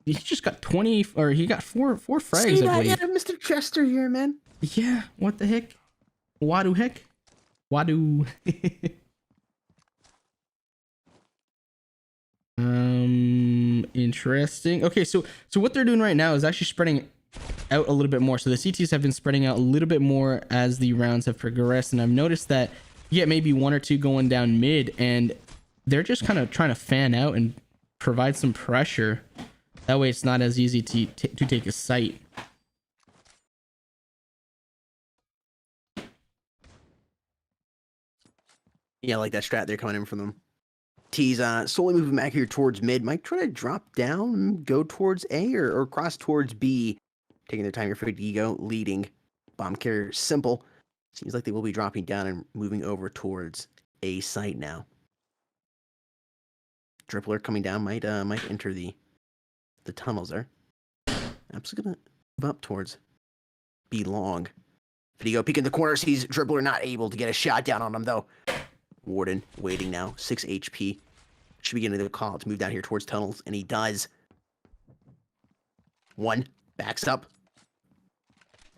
he just got 20, or he got four frags, I believe. Yeah, Mr. Chester here, man. Yeah, what the heck? Wadu heck? Wadu. Interesting. Okay, so what they're doing right now is actually spreading out a little bit more. So the CTs have been spreading out a little bit more as the rounds have progressed, and I've noticed that you get maybe one or two going down mid, and they're just kind of trying to fan out and provide some pressure. That way it's not as easy to take a site. Yeah, I like that strat they're coming in from them. T's slowly moving back here towards mid. Might try to drop down and go towards A or cross towards B. Taking their time here for Ego, leading. Bomb carrier simple. Seems like they will be dropping down and moving over towards A site now. Dribbler coming down might enter the tunnels there. Absolutely gonna move up towards B long. Fidigo peeking the corner, sees Dribbler not able to get a shot down on him though. Warden waiting now, 6 HP. Should be getting the call to move down here towards tunnels, and he does. One, backs up.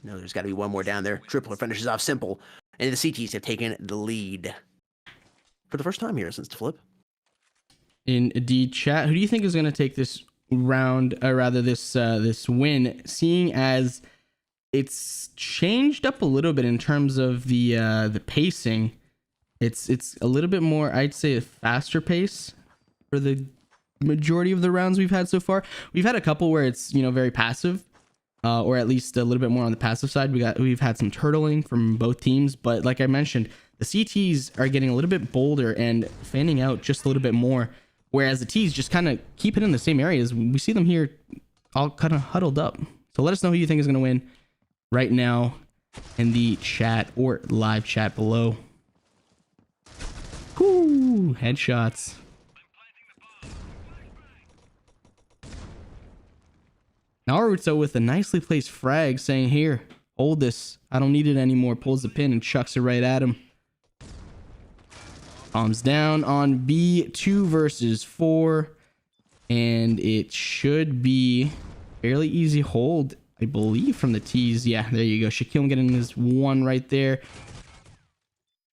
No, there's got to be one more down there. Dribbler finishes off simple, and the CTs have taken the lead for the first time here since the flip. Indeed, chat. Who do you think is going to take this round, or rather this win, seeing as it's changed up a little bit in terms of the pacing? It's a little bit more, I'd say, a faster pace for the majority of the rounds we've had so far. We've had a couple where it's, you know, very passive, or at least a little bit more on the passive side. We've had some turtling from both teams, but like I mentioned, the CTs are getting a little bit bolder and fanning out just a little bit more, whereas the T's just kind of keep it in the same areas. We see them here all kind of huddled up. So let us know who you think is going to win right now in the chat or live chat below. Whoo, headshots. Naruto with a nicely placed frag saying, here, hold this. I don't need it anymore. Pulls the pin and chucks it right at him. Bombs down on B, 2 versus 4. And it should be fairly easy hold, I believe, from the T's. Yeah, there you go. Shaquille getting his one right there.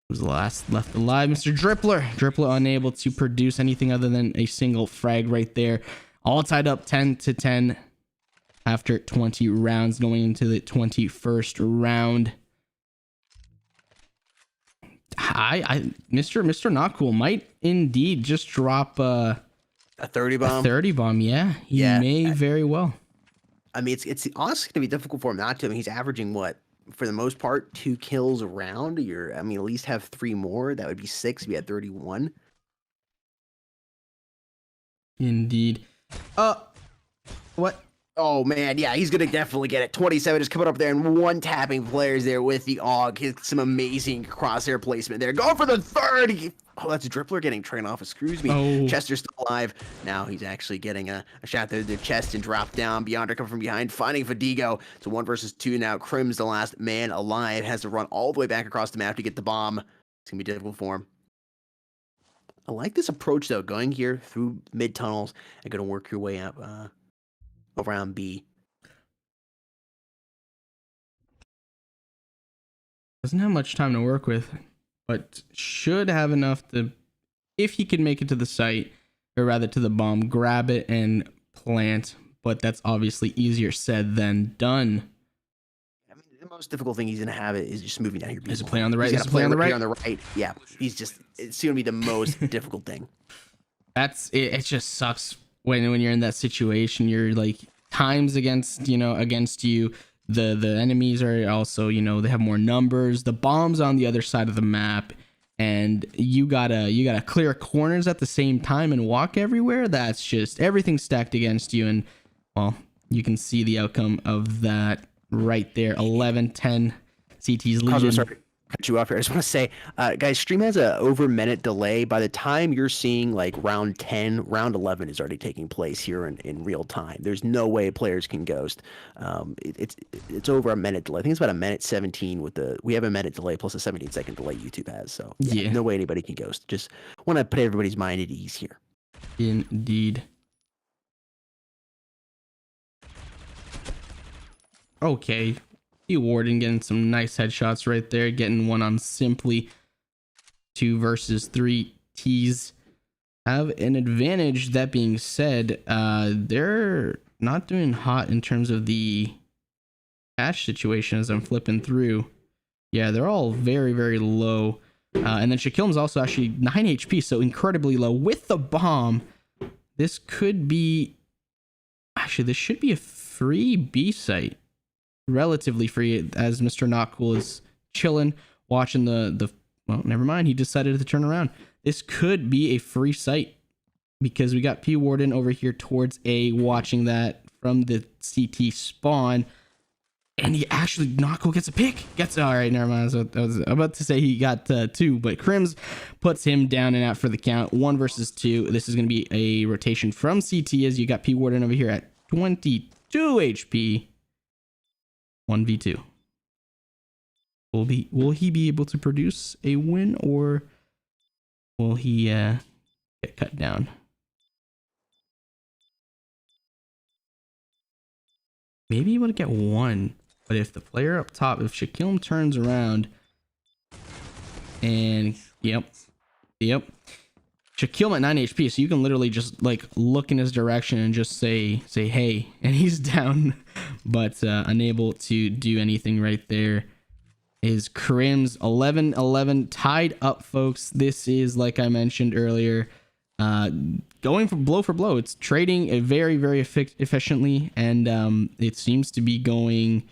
Who's the last left alive? Mr. Dribbler. Dribbler unable to produce anything other than a single frag right there. All tied up 10-10 after 20 rounds, going into the 21st round. Mr. Not Cool might indeed just drop a 30 bomb. A 30 bomb, yeah. He may very well. I mean, it's honestly gonna be difficult for him not to. I mean, he's averaging what, for the most part, 2 kills a round. I mean, at least have 3 more. That would be 6 if you had 31. Indeed. What? Oh man, yeah, he's gonna definitely get it. 27 is coming up there, and one tapping players there with the AUG. Hits some amazing crosshair placement there. Going for the 30. Oh, that's a Dribbler getting trained off. Excuse me. Oh. Chester's still alive. Now he's actually getting a shot to the chest and drop down. Beyonder coming from behind, finding Fidigo. It's a 1 versus 2 now. Crim's the last man alive. Has to run all the way back across the map to get the bomb. It's gonna be difficult for him. I like this approach though, going here through mid tunnels and gonna work your way up around B. Doesn't have much time to work with, but should have enough to, if he can make it to the site, or rather to the bomb, grab it and plant. But that's obviously easier said than done. I mean, the most difficult thing he's gonna have is just moving down here. Is it play on the right? He's Is got it to play on the right? on the right. Yeah, it's gonna be the most difficult thing. That's it. It just sucks when you're in that situation. You're like, times against you. The enemies are also, they have more numbers. The bombs on the other side of the map, and you gotta clear corners at the same time and walk everywhere. That's just everything stacked against you. And well, you can see the outcome of that right there. 11-10 CT's leading. Sorry, cut you off here. I just want to say, guys, stream has a over minute delay. By the time you're seeing like round 10, round 11 is already taking place here in real time. There's no way players can ghost. It's over a minute delay. I think it's about a minute 17 we have a minute delay plus a 17-second delay YouTube has. So yeah, no way anybody can ghost. Just want to put everybody's mind at ease here. Indeed. Okay. Warden getting some nice headshots right there, getting one on Simply. 2 versus 3 T's. have an advantage. That being said, they're not doing hot in terms of the cash situation as I'm flipping through. Yeah, they're all very, very low. And then Shaquille's also actually 9 HP, so incredibly low. With the bomb, this could be... Actually, this should be a free B site. Relatively free, as Mr. Not Cool is chilling, watching the... Well, never mind. He decided to turn around. This could be a free site because we got P Warden over here towards A, watching that from the CT spawn. And he actually, Not Cool gets a pick. All right, never mind. I was about to say he got 2, but Crims puts him down and out for the count. 1 versus 2. This is going to be a rotation from CT as you got P Warden over here at 22 HP. 1v2. Will he be able to produce a win, or will he get cut down? Maybe he would get 1, but if the player up top, if Shaquille turns around and yep, Shaquille at 9 HP, so you can literally just like look in his direction and just say hey, and he's down, but unable to do anything right there. Is Crims 11-11 tied up, folks. This is, like I mentioned earlier, going for blow. It's trading a very, very efficiently, and it seems to be going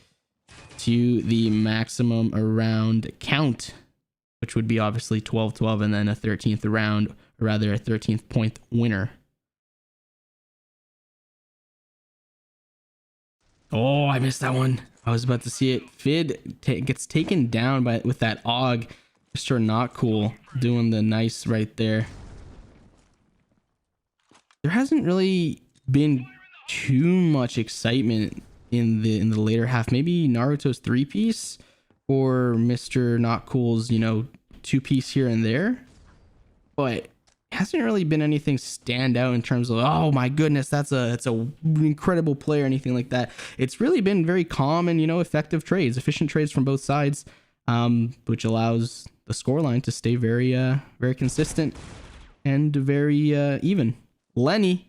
to the maximum around count, which would be obviously 12-12, and then a 13th round, or rather a 13th point winner. Oh, I missed that one. I was about to see it. Fid gets taken down with that AUG. Mr. Not Cool doing the nice right there. There hasn't really been too much excitement in the later half. Maybe Naruto's 3-piece or Mr. Not Cool's, 2-piece here and there. But hasn't really been anything stand out in terms of, oh my goodness, that's a incredible play or anything like that. It's really been very calm and effective trades, efficient trades from both sides, which allows the scoreline to stay very very consistent and very even. Lenny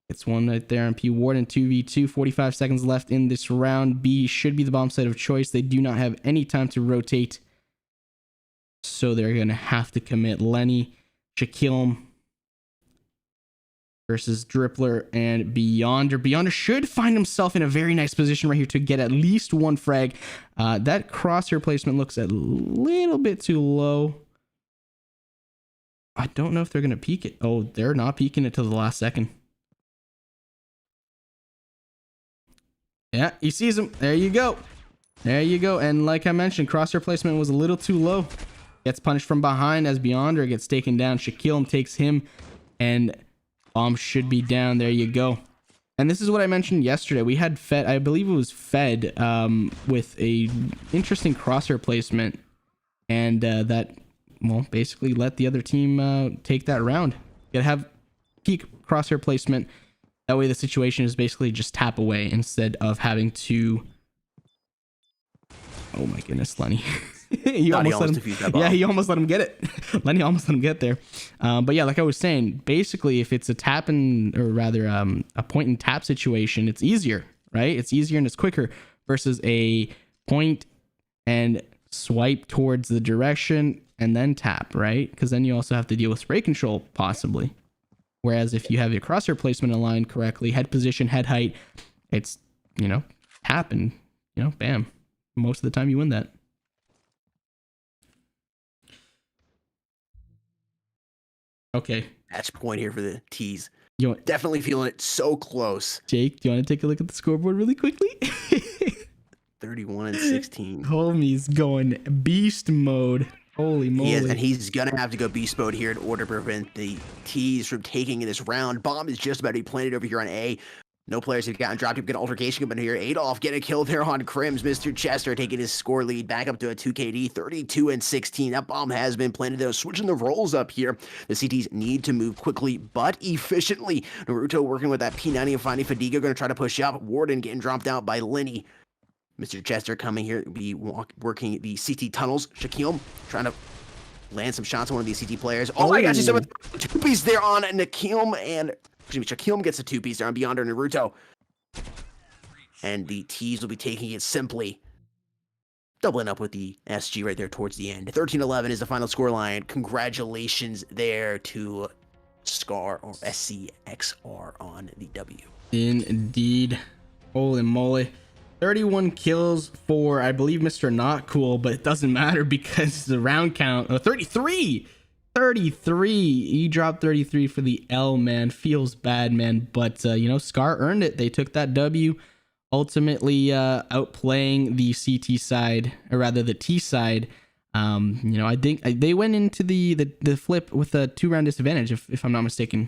gets one right there on P Warden. 2v2, 45 seconds left in this round. B should be the bomb site of choice. They do not have any time to rotate, so they're going to have to commit. Lenny, Shaquille versus Drippler and Beyonder. Beyonder should find himself in a very nice position right here to get at least 1 frag. That crosshair placement looks a little bit too low. I don't know if they're going to peek it. Oh, they're not peeking it till the last second. Yeah, he sees him. There you go. And like I mentioned, crosshair placement was a little too low. Gets punished from behind as Beyonder gets taken down. Shaquille takes him, and bomb should be down. There you go. And this is what I mentioned yesterday. We had Fed, I believe it was Fed, with a interesting crosshair placement, and that, well, basically let the other team take that round. You gotta have peak crosshair placement. That way the situation is basically just tap away instead of having to... Oh my goodness, Lenny. He almost let him get it. Lenny almost let him get there. But yeah, like I was saying, basically if it's a tap and, or rather a point and tap situation, it's easier, right? It's easier and it's quicker versus a point and swipe towards the direction and then tap, right? Because then you also have to deal with spray control possibly. Whereas if you have your crosshair placement aligned correctly, head position, head height, it's, tap and, bam. Most of the time you win that. Okay. Match point here for the tees. Definitely feeling it so close. Jake, do you want to take a look at the scoreboard really quickly? 31-16. Homie's going beast mode. Holy moly. He is, and he's going to have to go beast mode here in order to prevent the tees from taking this round. Bomb is just about to be planted over here on A. No players have gotten dropped. We've got an altercation coming here. Adolf getting a kill there on Crims. Mr. Chester taking his score lead back up to a 2KD, 32-16. That bomb has been planted though. Switching the roles up here. The CTs need to move quickly but efficiently. Naruto working with that P90 and finding Fadiga. Going to try to push up. Warden getting dropped out by Lenny. Mr. Chester coming here, be working the CT tunnels. Shaquille trying to land some shots on one of these CT players. Oh, I got you some two-piece there on Nakeem, and Shakeem gets a two-piece there on Beyonder and Naruto. And the T's will be taking it simply. Doubling up with the SG right there towards the end. 13-11 is the final scoreline. Congratulations there to Scar or SCXR on the W. Indeed. Holy moly. 31 kills for, I believe, Mr. Not Cool, but it doesn't matter because the round count, 33! 33! You dropped 33 for the L, man. Feels bad, man. But, you know, Scar earned it. They took that W, ultimately outplaying the CT side, or rather the T side. You know, I think they went into the flip with a 2-round disadvantage, if I'm not mistaken.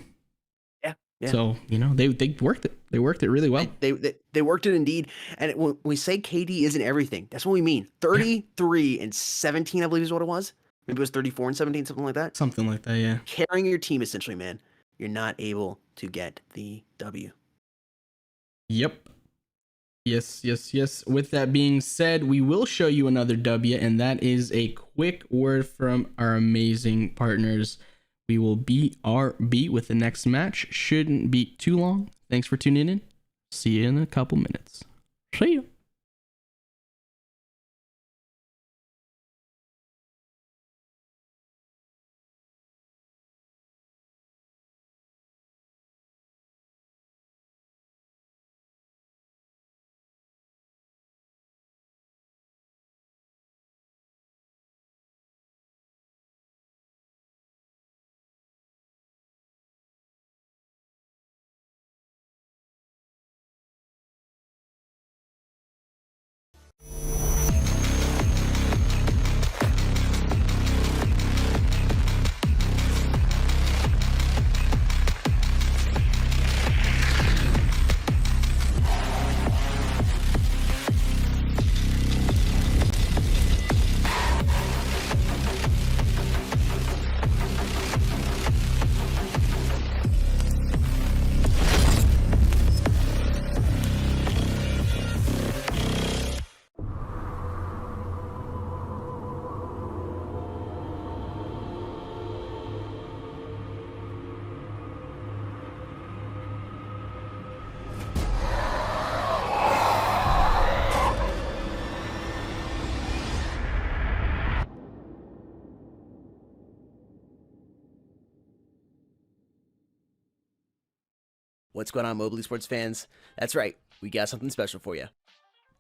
Yeah. So, you know, they worked it. They worked it really well. They worked it indeed. And when we say KD isn't everything, that's what we mean. 33 and 17, I believe is what it was. Maybe it was 34 and 17, something like that. Something like that, yeah. Carrying your team, essentially, man. You're not able to get the W. Yep. Yes. With that being said, we will show you another W, and that is a quick word from our amazing partners. We will beat our beat with the next match. Shouldn't be too long. Thanks for tuning in. See you in a couple minutes. See you. What's going on, Mobile Esports fans? That's right, we got something special for you.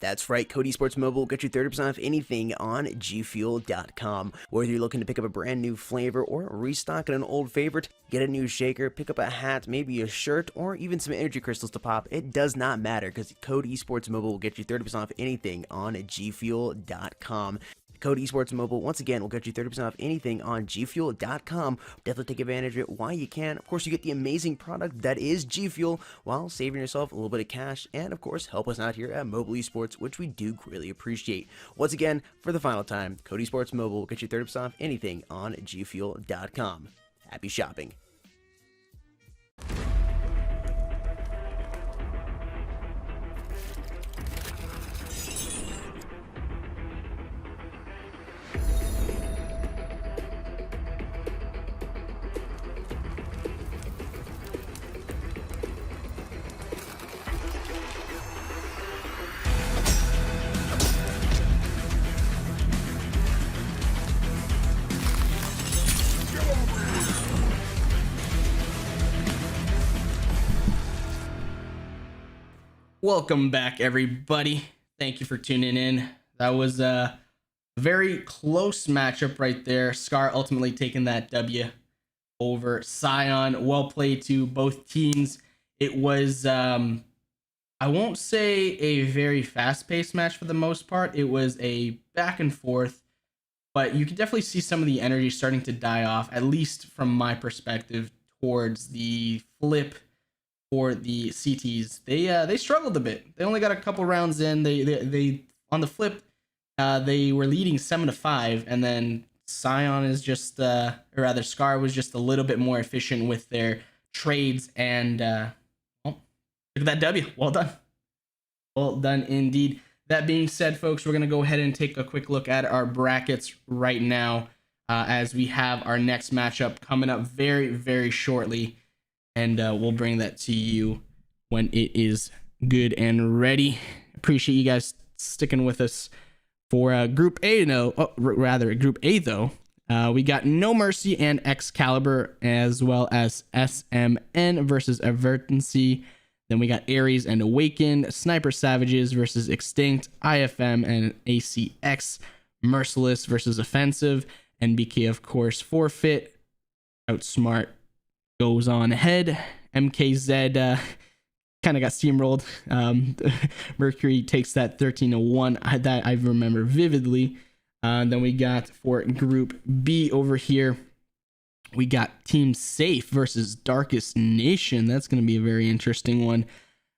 That's right, Code Esports Mobile will get you 30% off anything on gfuel.com. Whether you're looking to pick up a brand new flavor or restock an old favorite, get a new shaker, pick up a hat, maybe a shirt, or even some energy crystals to pop, it does not matter because Code Esports Mobile will get you 30% off anything on gfuel.com. Code Esports Mobile, once again, will get you 30% off anything on gfuel.com. Definitely take advantage of it while you can. Of course, you get the amazing product that is G Fuel while saving yourself a little bit of cash. And, of course, help us out here at Mobile Esports, which we do greatly appreciate. Once again, for the final time, Code Esports Mobile will get you 30% off anything on gfuel.com. Happy shopping. Welcome back, everybody. Thank you for tuning in. That was a very close matchup right there. Scar ultimately taking that W over Scion. Well played to both teams. It was, I won't say a very fast-paced match for the most part. It was a back and forth, but you can definitely see some of the energy starting to die off, at least from my perspective, towards the flip for the CTs. They struggled a bit. They only got a couple rounds in. They on the flip, they were leading 7-5, and then Scion is just, or rather Scar was just a little bit more efficient with their trades, and well, look at that W. Well done. Well done indeed. That being said, folks, we're gonna go ahead and take a quick look at our brackets right now. as we have our next matchup coming up very, very shortly. And we'll bring that to you when it is good and ready. Appreciate you guys sticking with us for Group A. Group A though. We got No Mercy and Excalibur, as well as SMN versus Avertancy. Then we got Ares and Awakened, Sniper Savages versus Extinct, IFM and ACX, Merciless versus Offensive, NBK of course Forfeit, Outsmart goes on ahead. MKZ kind of got steamrolled. Mercury takes that 13-1. That I remember vividly. Then we got for Group B over here, we got Team Safe versus Darkest Nation. That's going to be a very interesting one.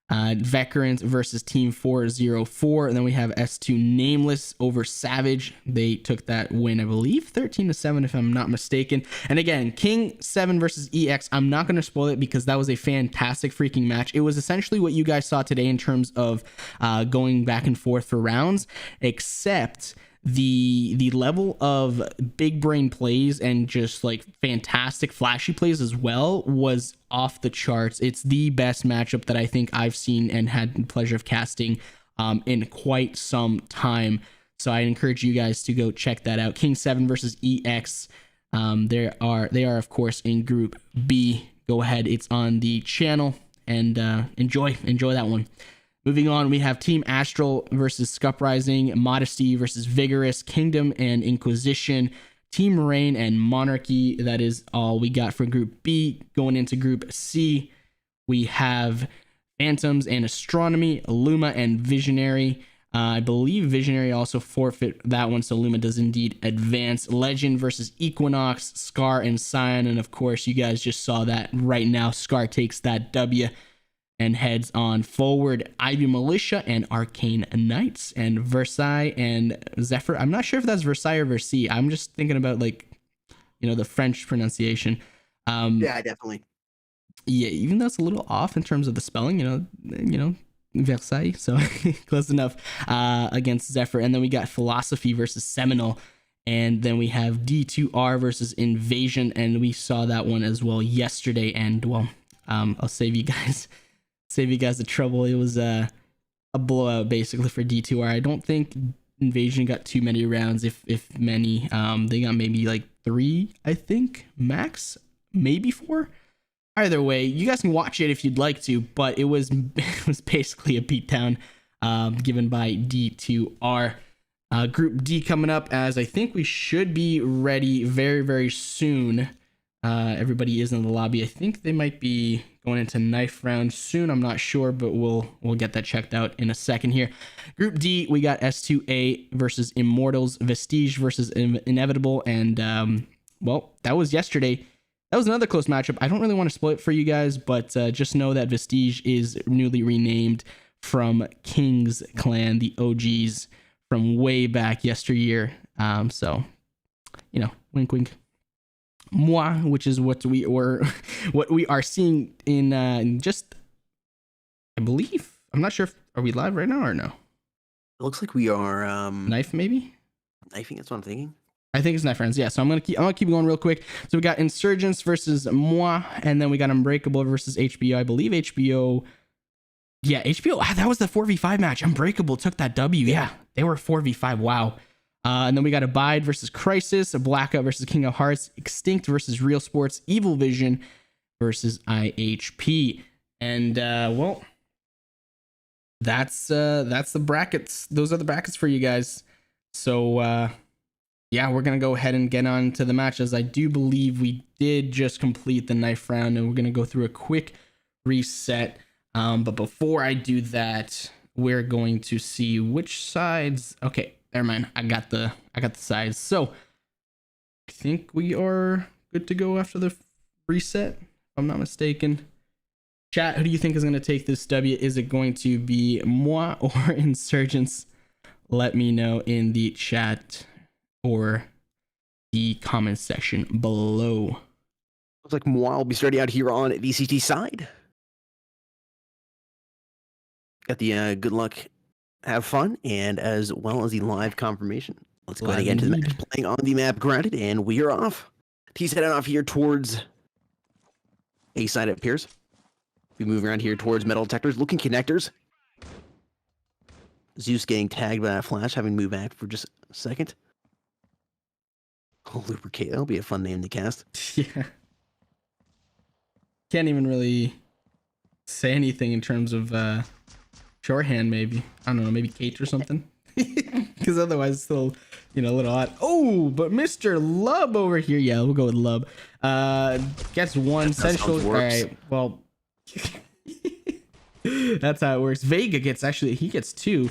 Veterans versus Team 404. And then we have S2 Nameless over Savage. They took that win, I believe, 13-7, if I'm not mistaken. And again, King 7 versus EX. I'm not going to spoil it because that was a fantastic freaking match. It was essentially what you guys saw today in terms of going back and forth for rounds, except the level of big brain plays and just like fantastic flashy plays as well was off the charts. It's the best matchup that I think I've seen and had the pleasure of casting in quite some time. So I encourage you guys to go check that out. King 7 versus EX. They are of course in Group B. Go ahead, it's on the channel, and enjoy that one. Moving on, we have Team Astral versus Scup Rising, Modesty versus Vigorous, Kingdom and Inquisition, Team Reign and Monarchy. That is all we got for Group B. Going into Group C, we have Phantoms and Astronomy, Luma and Visionary. I believe Visionary also forfeit that one, so Luma does indeed advance. Legend versus Equinox, Scar and Scion, and of course, you guys just saw that right now. Scar takes that W and heads on forward. Ivy Militia and Arcane Knights, and Versailles and Zephyr. I'm not sure if that's Versailles or Versailles. I'm just thinking about, like, you know, the French pronunciation. Yeah, definitely. Yeah, even though it's a little off in terms of the spelling, you know, Versailles. So close enough against Zephyr. And then we got Philosophy versus Seminole. And then we have D2R versus Invasion, and we saw that one as well yesterday. And well, I'll save you guys the trouble. It was a blowout basically for D2R. I don't think Invasion got too many rounds, if many. They got maybe like 3, I think, max, maybe 4. Either way, you guys can watch it if you'd like to, but it was basically a beatdown given by D2R. Group D coming up, as I think we should be ready very, very soon. Everybody is in the lobby. I think they might be going into knife round soon. I'm not sure, but we'll get that checked out in a second here. Group D, we got S2A versus Immortals, Vestige versus Inevitable, and well, that was yesterday. That was another close matchup. I don't really want to spoil it for you guys, but just know that Vestige is newly renamed from King's Clan, the OGs from way back yesteryear. So, you know, wink, wink. Moi, which is what we are seeing in just, I believe. I'm not sure if are we live right now or no. It looks like we are Knife maybe. knifing. That's what I'm thinking. I think it's Knife Friends. Yeah, so I'm gonna keep going real quick. So we got Insurgents versus Moi, and then we got Unbreakable versus HBO. I believe HBO. Yeah, HBO. That was the 4v5 match. Unbreakable took that W. Yeah, they were 4v5. Wow. And then we got Abide versus Crisis, Blackout versus King of Hearts, Extinct versus Real Sports, Evil Vision versus IHP. And well, that's the brackets. Those are the brackets for you guys. So yeah, we're gonna go ahead and get on to the matches. I do believe we did just complete the knife round, and we're gonna go through a quick reset. But before I do that, we're going to see which sides. Okay, never mind. I got the sides. So I think we are good to go after the reset, if I'm not mistaken. Chat, who do you think is going to take this W? Is it going to be Moi or Insurgents? Let me know in the chat or the comment section below. Looks like Moi will be starting out here on VCT side. Got the good luck, have fun, and as well as the live confirmation. Let's go ahead and get into the match playing on the map granted, and we are off. T's heading off here towards A side, it appears. We move around here towards metal detectors, looking connectors. Zeus getting tagged by that flash, having moved back for just a second. Oh, Lubricate, that'll be a fun name to cast. Yeah. Can't even really say anything in terms of shorthand, maybe. I don't know, maybe Kate or something. Because otherwise it's still, you know, a little odd. Oh, but Mr. Lub over here. Yeah, we'll go with Lub. Gets one central. All right, well, that's how it works. Vega gets, actually, he gets two.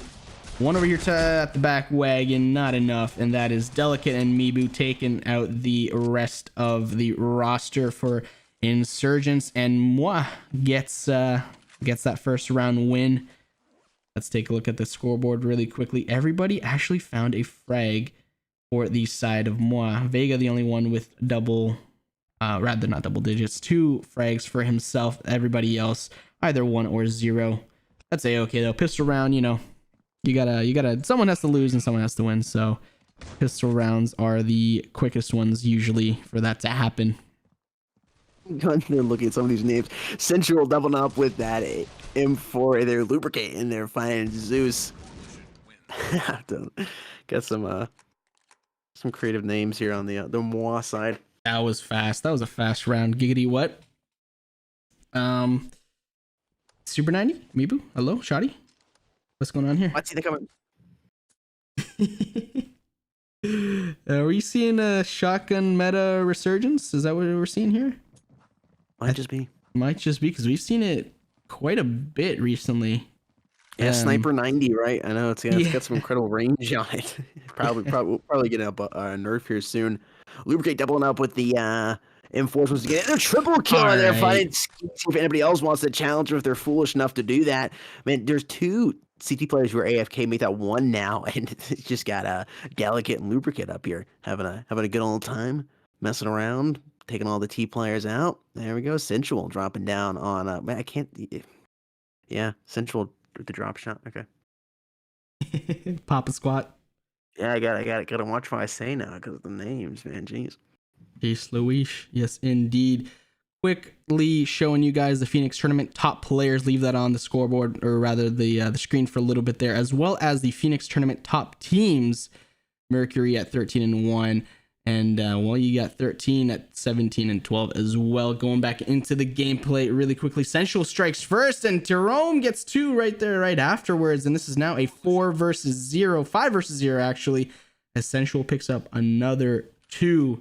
One over here at the back wagon, not enough. And that is Delicate and Mibu taking out the rest of the roster for Insurgents. And Moi gets that first round win. Let's take a look at the scoreboard really quickly. Everybody actually found a frag for the side of Moi. Vega, the only one with double, rather not double digits, 2 frags for himself. Everybody else, either 1 or 0. That's a-okay though. Pistol round, you know, you gotta, someone has to lose and someone has to win. So pistol rounds are the quickest ones usually for that to happen. Looking at some of these names. Central doubling up with that M4. They're lubricating. They're finding Zeus. Got some creative names here on the Moi side. That was fast. That was a fast round. Giggity what? Super 90? Mibu? Hello? Shoddy? What's going on here? What's he coming? Are we seeing a shotgun meta resurgence? Is that what we're seeing here? Might just be because we've seen it quite a bit recently. Yeah, Sniper 90, right? I know it's got some incredible range on it. probably getting up a nerf here soon. Lubricate doubling up with the M4s once again. They're triple killing. They're fighting. See if anybody else wants to challenge or if they're foolish enough to do that. Man, there's 2 CT players who are AFK. Make that 1 now, and it's just got a Delicate and Lubricate up here having a good old time, messing around. Taking all the T players out. There we go. Sensual dropping down on man, I can't. Yeah, Sensual with the drop shot. Okay. Papa squat. Yeah, I gotta watch what I say now because of the names, man. Jeez. Peace, Luis. Yes, indeed. Quickly showing you guys the Phoenix tournament top players. Leave that on the scoreboard, or rather the screen for a little bit there, as well as the Phoenix tournament top teams. Mercury at 13-1. And well, you got 13 at 17-12 as well. Going back into the gameplay really quickly. Sensual strikes first, and Jerome gets 2 right there, right afterwards. And this is now a 4 versus 0, 5 versus 0 actually. As Sensual picks up another 2.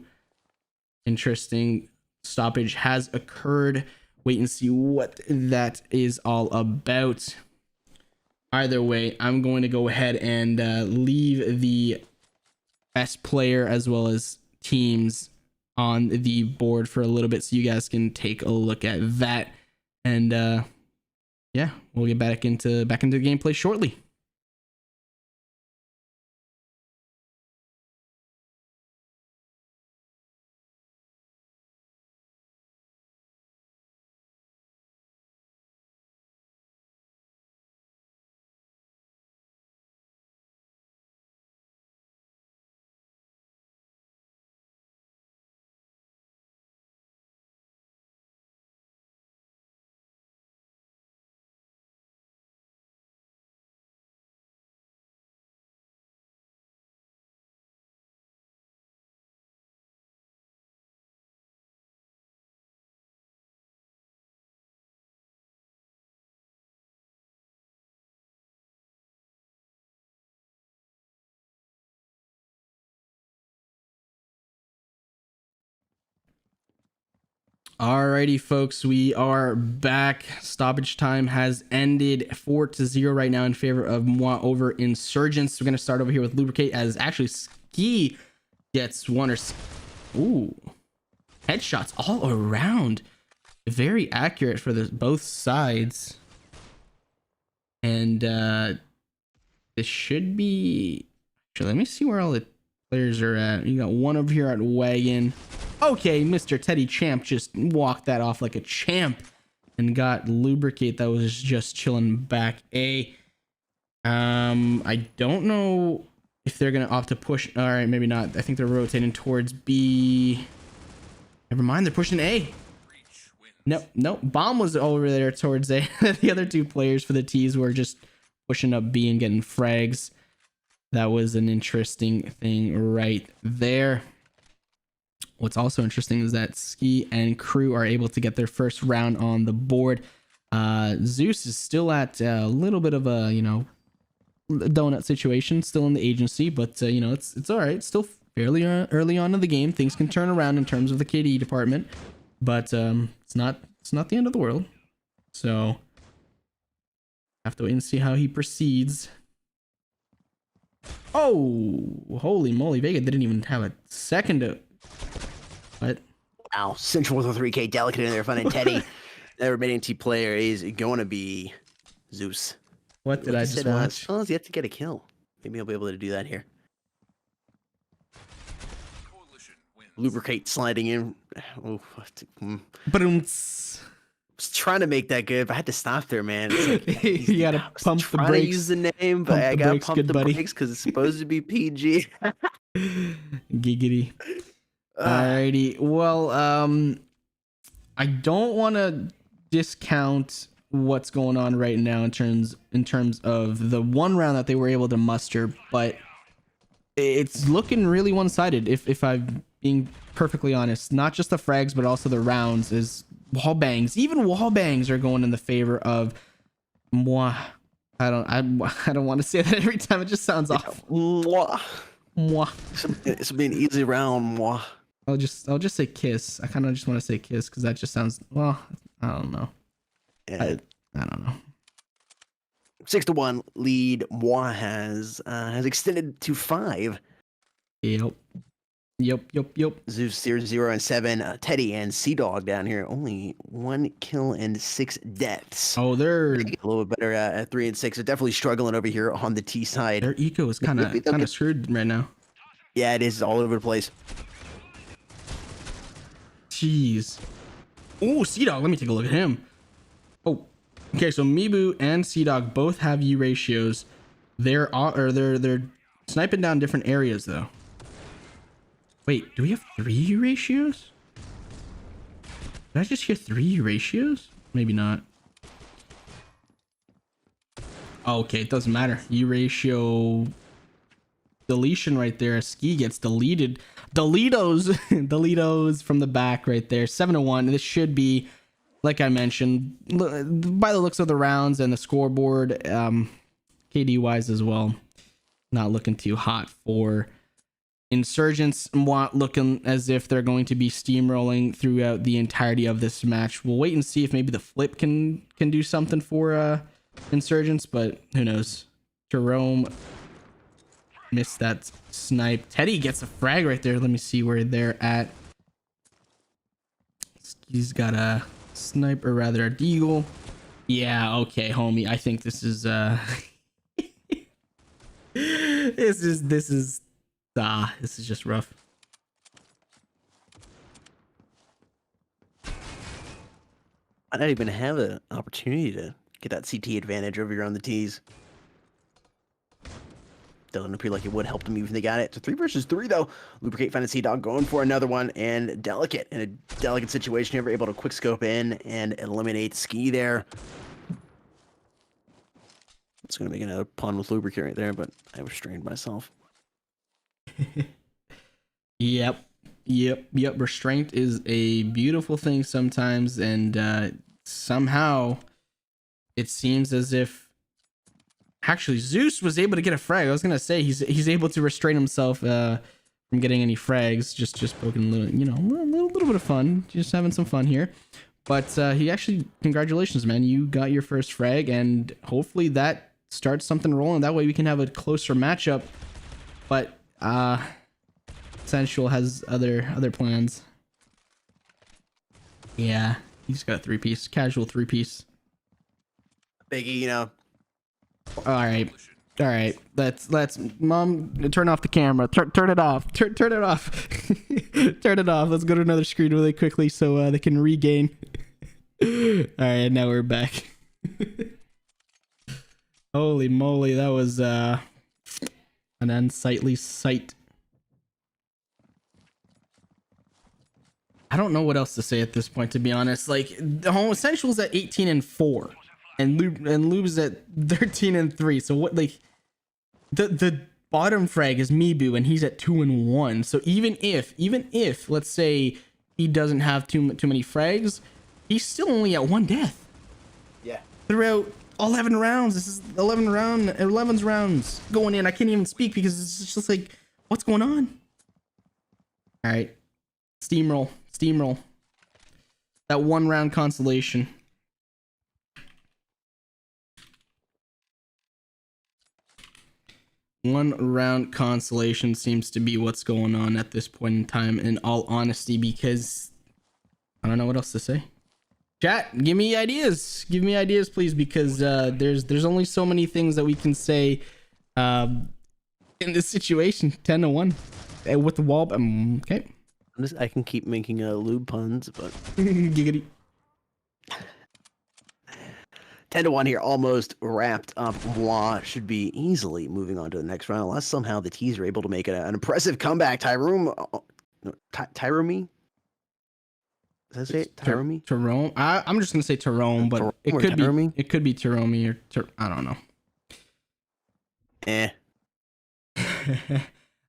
Interesting stoppage has occurred. Wait and see what that is all about. Either way, I'm going to go ahead and leave the best player as well as teams on the board for a little bit so you guys can take a look at that. And yeah, we'll get back into the gameplay shortly. Alrighty, folks, we are back. Stoppage time has ended 4-0 right now in favor of Moi over Insurgents. We're going to start over here with Lubricate, as actually Ski gets 1 or... Ooh. Headshots all around. Very accurate for both sides. And this should be... Actually, let me see where all the players are at. You got 1 over here at Wagon. Okay, Mr. Teddy Champ just walked that off like a champ and got Lubricate that was just chilling back A. I don't know if they're gonna opt to push. All right, maybe not. I think they're rotating towards B. Never mind, they're pushing A. Nope. Bomb was over there towards A. The other two players for the T's were just pushing up B and getting frags. That was an interesting thing right there. What's also interesting is that Ski and Crew are able to get their first round on the board. Zeus is still at a little bit of a, donut situation, still in the agency, but it's all right. It's still fairly early on in the game. Things can turn around in terms of the KD department, but it's not the end of the world. So have to wait and see how he proceeds. Oh, holy moly! Vega didn't even have a second to. What? Wow, Central with a 3K, Delicate in there, finding Teddy. The remaining T player is going to be Zeus. What did I just watch? Oh, he has to get a kill. Maybe he'll be able to do that here. Coalition wins. Lubricate sliding in. Oh, But was trying to make that good, but I had to stop there, man. It's like, you gotta pump the trying brakes. to use the name, but Pump I the gotta brakes, pump good the buddy. brakes because it's supposed to be PG. Giggity. Alrighty. Well, I don't want to discount what's going on right now in terms of the one round that they were able to muster, but it's looking really one-sided. If I'm being perfectly honest, not just the frags, but also the rounds is wall bangs. Even wall bangs are going in the favor of moi. I don't want to say that every time. It just sounds off. Mwah. Moi. It's been an easy round. Mwah. I'll just say kiss. I kind of just want to say kiss because that just sounds, well, I don't know. Yeah. I don't know. 6-1 lead. Moi has extended to 5. Yep. Zeus 0 and 7. Teddy and Sea Dog down here only 1 kill and 6 deaths. Oh, A little bit better at 3 and 6. They're definitely struggling over here on the T side. their eco is kind of screwed right now. Yeah, it is all over the place. Jeez. Oh, Sea Dog. Let me take a look at him. Oh, okay. So Mibu and Sea Dog both have U ratios. They're sniping down different areas though. Wait, do we have 3 U ratios? Did I just hear 3 U ratios? Maybe not. Oh, okay, it doesn't matter. U ratio deletion right there. Ski gets deleted. Deletos from the back right there. 7-1. This should be, like I mentioned, by the looks of the rounds and the scoreboard, KD wise as well, not looking too hot for Insurgents. Looking as if they're going to be steamrolling throughout the entirety of this match. We'll wait and see if maybe the flip can do something for Insurgents, but who knows. Jerome missed that snipe. Teddy gets a frag right there. Let me see where they're at. He's got a snipe, or rather a deagle. Yeah, okay, homie. I think this is this is just rough. I don't even have an opportunity to get that CT advantage over here on the T's. Doesn't appear like it would help them even if they got it. So 3 versus 3 though. Lubricate finding Sea Dog going for another one, and Delicate in a delicate situation here, able to quick scope in and eliminate Ski there. It's gonna make another pun with Lubricate right there, but I restrained myself. Yep. Restraint is a beautiful thing sometimes, and somehow it seems as if actually Zeus was able to get a frag. I was gonna say he's able to restrain himself from getting any frags. Just poking a little bit of fun, just having some fun here. But he actually, congratulations, man! You got your first frag, and hopefully that starts something rolling. That way we can have a closer matchup. But Sensual has other plans. Yeah, he's got a 3-piece, casual 3-piece. Biggie, All right. Let's mom turn off the camera. Turn it off. Turn it off. Turn it off. Let's go to another screen really quickly so they can regain. All right, now we're back. Holy moly, that was An unsightly sight. I don't know what else to say at this point, to be honest. Like, the Home Essentials at 18-4, and Lube's at 13-3. So what, like, the bottom frag is Mibu, and he's at 2-1. So even if let's say he doesn't have too many frags, he's still only at 1 death. Yeah. Throughout 11 rounds. This is 11's rounds going in. I can't even speak because it's just like, what's going on? All right, steamroll. That 1 round consolation. One round consolation seems to be what's going on at this point in time, in all honesty, because I don't know what else to say. Chat, give me ideas. Give me ideas, please, because there's only so many things that we can say in this situation. 10-1 with the wall. Okay. I can keep making lube puns, but Giggity. 10-1 here, almost wrapped up. Moi should be easily moving on to the next round, unless somehow the T's are able to make an impressive comeback. Tyrome? Does that say it? Tyrome? Tyrone. I'm just gonna say Tyrone, but it could be Tyrone or I don't know.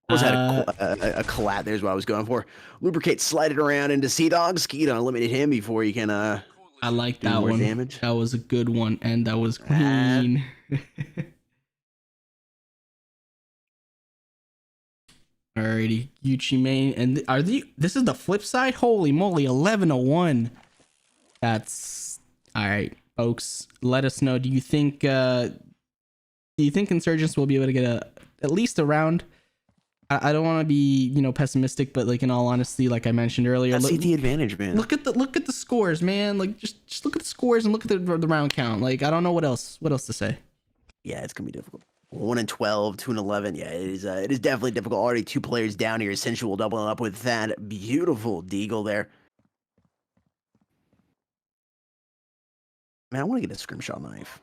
Was that a collat? There's what I was going for. Lubricate, slide it around into Sea Dog. Skeet eliminate him before you can I like do that more one. damage. That was a good one, and that was clean. Alrighty, Gucci Mane, and this is the flip side? Holy moly, 11-1. That's all right, folks. Let us know. Do you think Insurgents will be able to get at least a round? I don't want to be, pessimistic, but like in all honesty, like I mentioned earlier, That's the advantage, man. Look at the scores, man. Like just look at the scores and look at the round count. Like I don't know what else to say. Yeah, it's gonna be difficult. 1-12, 2-11. Yeah, it is definitely difficult. Already 2 players down here. Sensual doubling up with that beautiful deagle there. Man, I want to get a scrimshaw knife.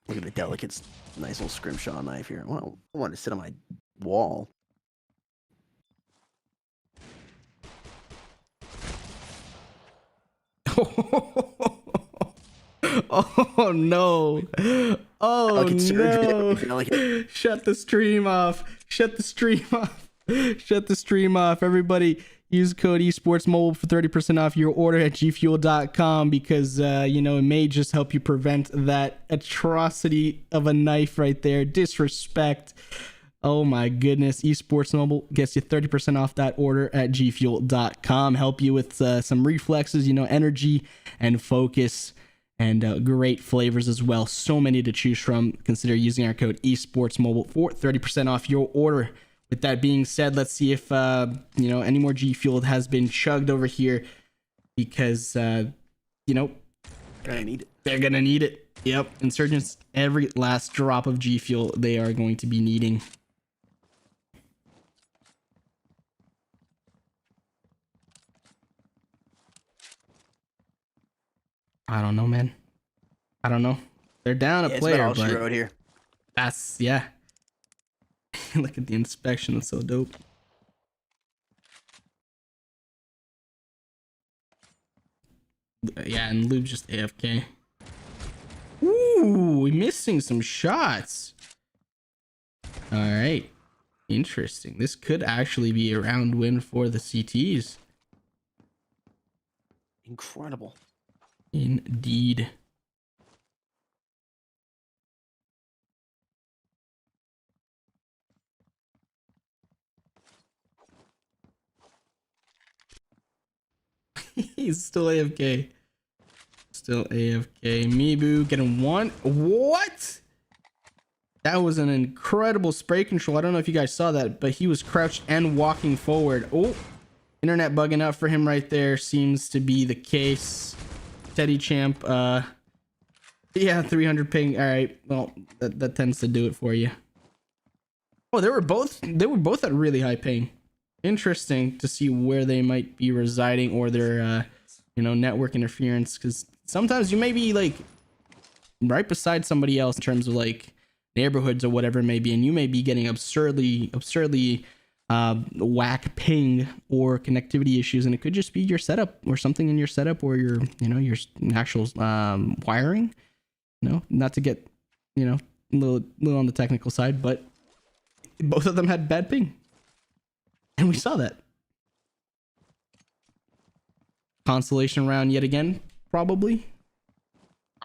Look at the delicate, nice little scrimshaw knife here. I want to sit on my wall. Oh no. Oh no. Shut the stream off. Shut the stream off. Everybody use code esportsmobile for 30% off your order at gfuel.com because it may just help you prevent that atrocity of a knife right there. Disrespect. Oh my goodness. Esports Mobile gets you 30% off that order at gfuel.com. Help you with some reflexes, energy and focus, and great flavors as well. So many to choose from. Consider using our code Esports Mobile for 30% off your order. With that being said, let's see if any more G Fuel has been chugged over here, because gonna need it. They're gonna need it. Yep, Insurgents, every last drop of G Fuel they are going to be needing. I don't know, man. I don't know. They're down a player, but road here. That's Look at the inspection. It's so dope. Yeah, and Lube's just AFK. Ooh, we're missing some shots. All right. Interesting. This could actually be a round win for the CTs. Incredible. Indeed. He's still AFK. Still AFK. Mibu getting one. What? That was an incredible spray control. I don't know if you guys saw that, but he was crouched and walking forward. Oh, internet bugging out for him right there. Seems to be the case. Teddy Champ. Yeah, 300 ping. All right. Well, that tends to do it for you. Oh, they were both at really high ping. Interesting to see where they might be residing, or their network interference, because sometimes you may be like right beside somebody else in terms of like neighborhoods or whatever it may be, and you may be getting absurdly whack ping or connectivity issues, and it could just be your setup or something in your setup or your your actual wiring. Not to get a little on the technical side, but both of them had bad ping, and we saw that. Consolation round yet again, probably.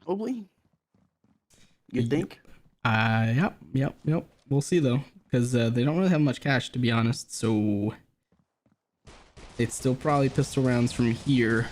You think? Yep. We'll see though, because they don't really have much cash, to be honest. So it's still probably pistol rounds from here.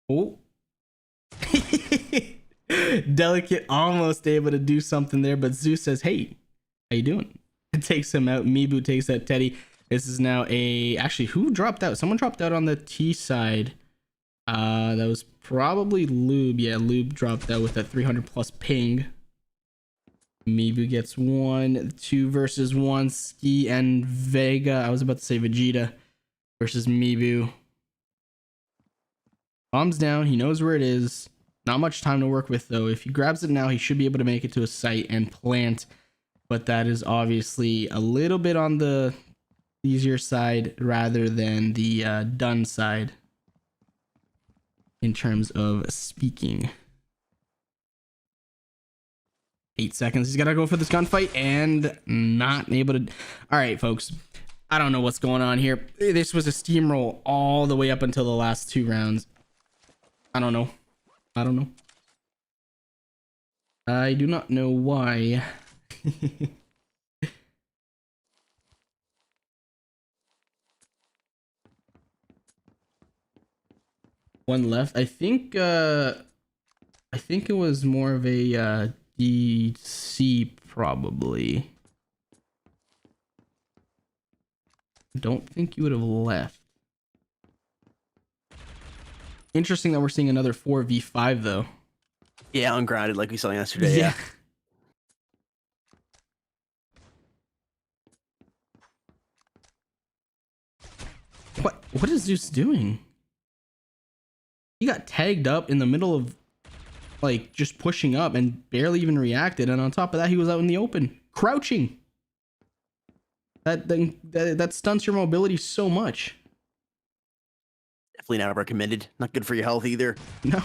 Oh. Delicate almost able to do something there, but Zeus says, hey, how you doing? It takes him out. Mibu takes out Teddy. This is now actually, who dropped out? Someone dropped out on the T side. That was probably Lube. Yeah, Lube dropped out with that 300 plus ping. Mibu gets 1, 2 versus 1. Ski and Vega. I was about to say Vegeta versus Mibu. Bomb's down. He knows where it is. Not much time to work with, though. If he grabs it now, he should be able to make it to a site and plant. But that is obviously a little bit on the easier side rather than the done side in terms of speaking. 8 seconds. He's got to go for this gunfight and not able to. All right, folks. I don't know what's going on here. This was a steamroll all the way up until the last 2 rounds. I don't know. I do not know why. One left. I think it was more of a DC probably. Don't think you would have left. Interesting that we're seeing another 4v5 though. Yeah, ungrounded like we saw yesterday. Yeah. What is Zeus doing? He got tagged up in the middle of like just pushing up and barely even reacted, and on top of that he was out in the open crouching. That stunts your mobility so much. Definitely not recommended. Not good for your health either. No.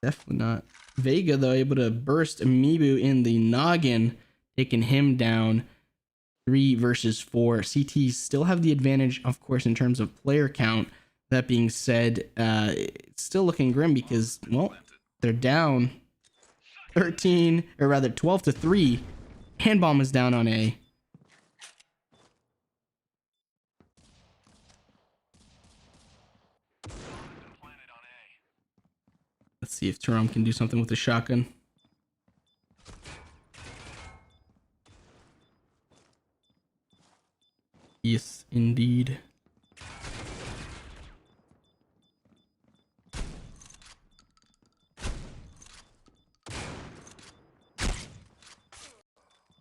Definitely not. Vega, though, able to burst Amiibo in the noggin, taking him down 3 versus 4. CTs still have the advantage, of course, in terms of player count. That being said, it's still looking grim because, well, they're down 13, or rather 12 to 3. Handbomb is down on A. Let's see if Taram can do something with the shotgun. Yes, indeed.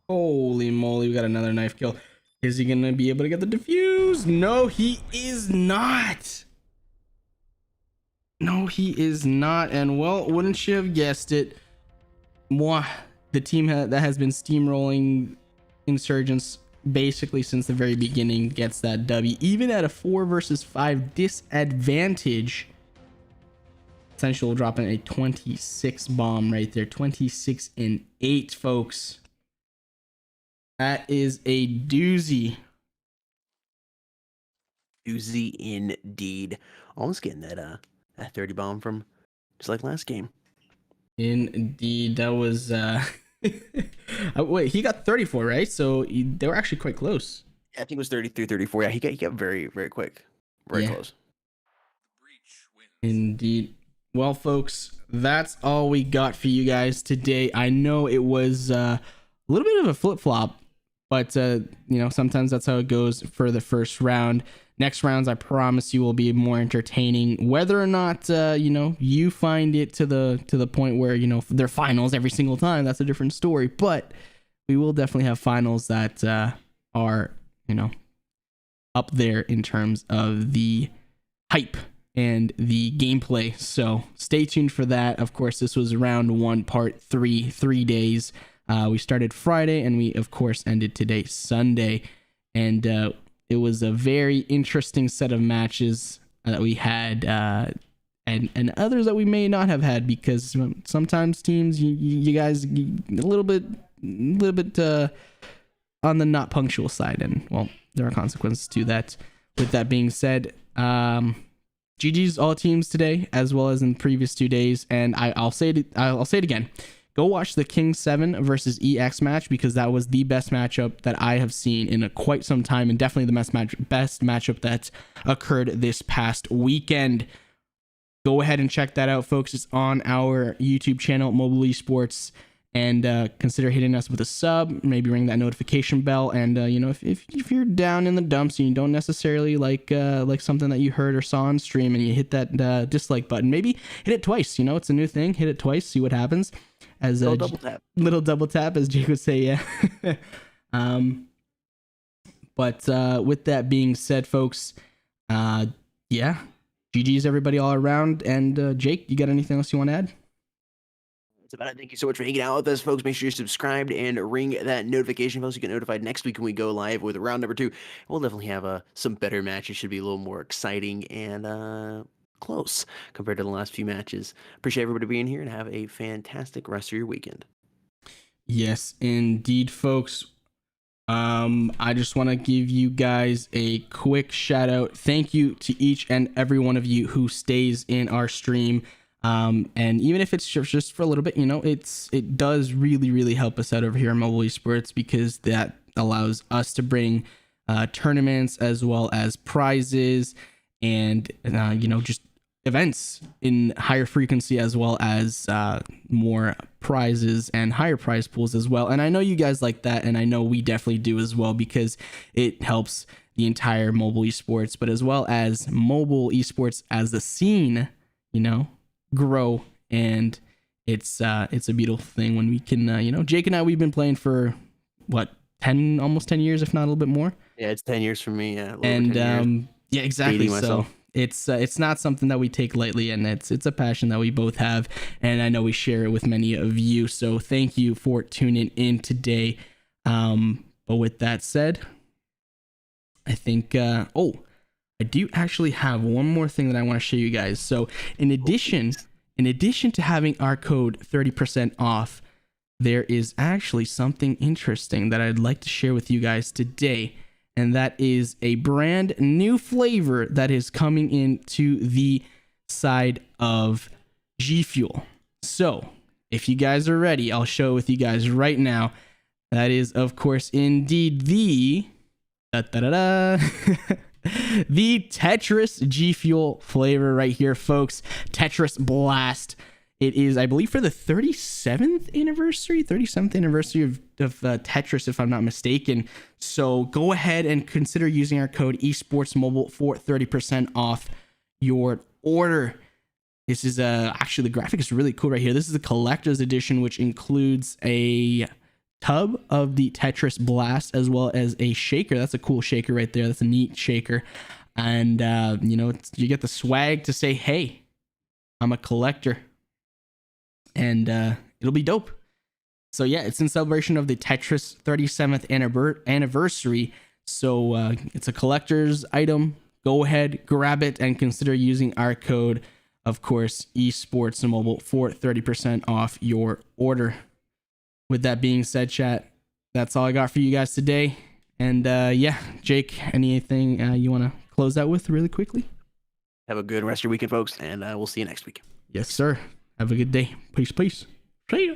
Holy moly, we got another knife kill. Is he gonna be able to get the defuse? No, he is not. No, he is not. And well, wouldn't you have guessed it? Mwah. The team that has been steamrolling Insurgents basically since the very beginning gets that W, even at a 4 versus 5 disadvantage. Essential dropping a 26 bomb right there. 26 and 8, folks. That is a doozy. Doozy indeed. Almost getting that 30 bomb from just like last game. Indeed, that was wait, he got 34, right? So they were actually quite close. Yeah, I think it was 33, 34. Yeah, he got very, very quick. Very close. Indeed. Well, folks, that's all we got for you guys today. I know it was a little bit of a flip-flop But sometimes that's how it goes for the first round. Next rounds, I promise you, will be more entertaining. Whether or not you find it to the point where they're finals every single time, that's a different story. But we will definitely have finals that are up there in terms of the hype and the gameplay. So stay tuned for that. Of course, this was round 1, part 3, 3 days. We started Friday and we, of course, ended today, Sunday. And it was a very interesting set of matches that we had, and others that we may not have had, because sometimes teams, you guys, a little bit on the not punctual side. And, well, there are consequences to that. With that being said, GG's all teams today, as well as in the previous 2 days. And I'll say it again. Go watch the King 7 versus EX match, because that was the best matchup that I have seen in quite some time, and definitely the best matchup that occurred this past weekend. Go ahead and check that out, folks. It's on our YouTube channel, Mobile Esports, and consider hitting us with a sub. Maybe ring that notification bell. And if you're down in the dumps and you don't necessarily like something that you heard or saw on stream, and you hit that dislike button, maybe hit it twice. It's a new thing. Hit it twice, see what happens. As a little double tap, as Jake would say, yeah. But with that being said, folks, yeah, GG's everybody all around. And Jake, you got anything else you want to add? That's about it. Thank you so much for hanging out with us, folks. Make sure you're subscribed and ring that notification bell so you get notified next week when we go live with round number 2. We'll definitely have some better matches. Should be a little more exciting and close compared to the last few matches. Appreciate everybody being here, and have a fantastic rest of your weekend. Yes, indeed, folks. I just want to give you guys a quick shout out. Thank you to each and every one of you who stays in our stream. And even if it's just for a little bit, it does really help us out over here on Mobile Esports, because that allows us to bring tournaments as well as prizes and just events in higher frequency, as well as more prizes and higher prize pools as well. And I know you guys like that, and I know we definitely do as well, because it helps the entire Mobile Esports, but as well as Mobile Esports as a scene, grow. And it's a beautiful thing when we can Jake and I, we've been playing for what, almost 10 years, if not a little bit more. Yeah, it's 10 years for me. Yeah, and yeah, exactly. So it's not something that we take lightly, and it's a passion that we both have, and I know we share it with many of you. So thank you for tuning in today. But with that said, I think I do actually have one more thing that I want to show you guys. So in addition to having our code 30% off, there is actually something interesting that I'd like to share with you guys today. And that is a brand new flavor that is coming into the side of G Fuel. So if you guys are ready, I'll show it with you guys right now. That is, of course, indeed the the Tetris G Fuel flavor right here, folks. Tetris Blast. It is, I believe, for the 37th anniversary of Tetris, if I'm not mistaken. So go ahead and consider using our code esportsmobile for 30% off your order. This is actually, the graphic is really cool right here. This is a collector's edition, which includes a tub of the Tetris Blast as well as a shaker. That's a cool shaker right there. That's a neat shaker. And you get the swag to say, hey, I'm a collector. And it'll be dope. So yeah, it's in celebration of the Tetris 37th anniversary. So it's a collector's item. Go ahead, grab it, and consider using our code, of course, esports mobile, for 30% off your order. With that being said, chat, that's all I got for you guys today. And yeah, Jake, anything you want to close out with really quickly? Have a good rest of your weekend, folks, and we'll see you next week. Yes, sir. Have a good day. Peace. See ya.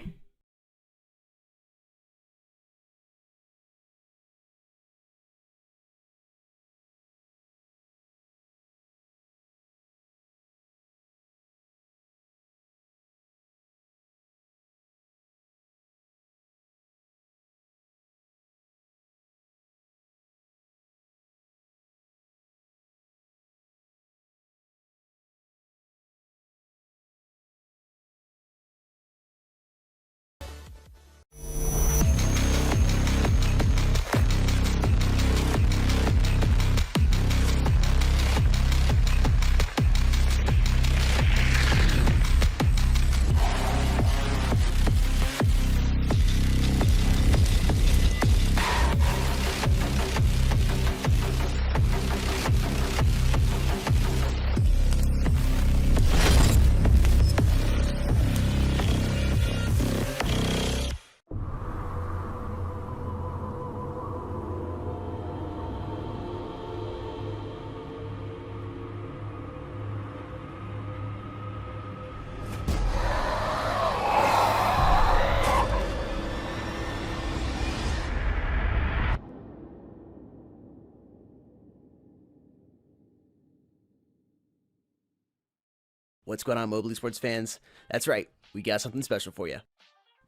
What's going on, mobile esports fans? That's right, we got something special for you.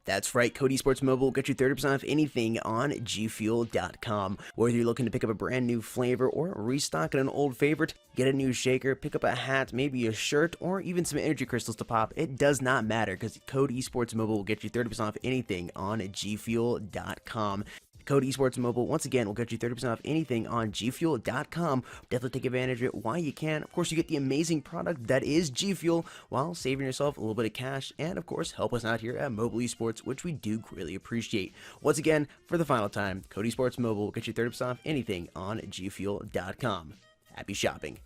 That's right, Code Esports Mobile will get you 30% off anything on gfuel.com. Whether you're looking to pick up a brand new flavor or restock an old favorite, get a new shaker, pick up a hat, maybe a shirt, or even some energy crystals to pop, it does not matter because Code Esports Mobile will get you 30% off anything on gfuel.com. Code Esports Mobile, once again, will get you 30% off anything on gfuel.com. Definitely take advantage of it while you can. Of course, you get the amazing product that is G Fuel while saving yourself a little bit of cash and, of course, help us out here at Mobile Esports, which we do greatly appreciate. Once again, for the final time, Code Esports Mobile will get you 30% off anything on gfuel.com. Happy shopping.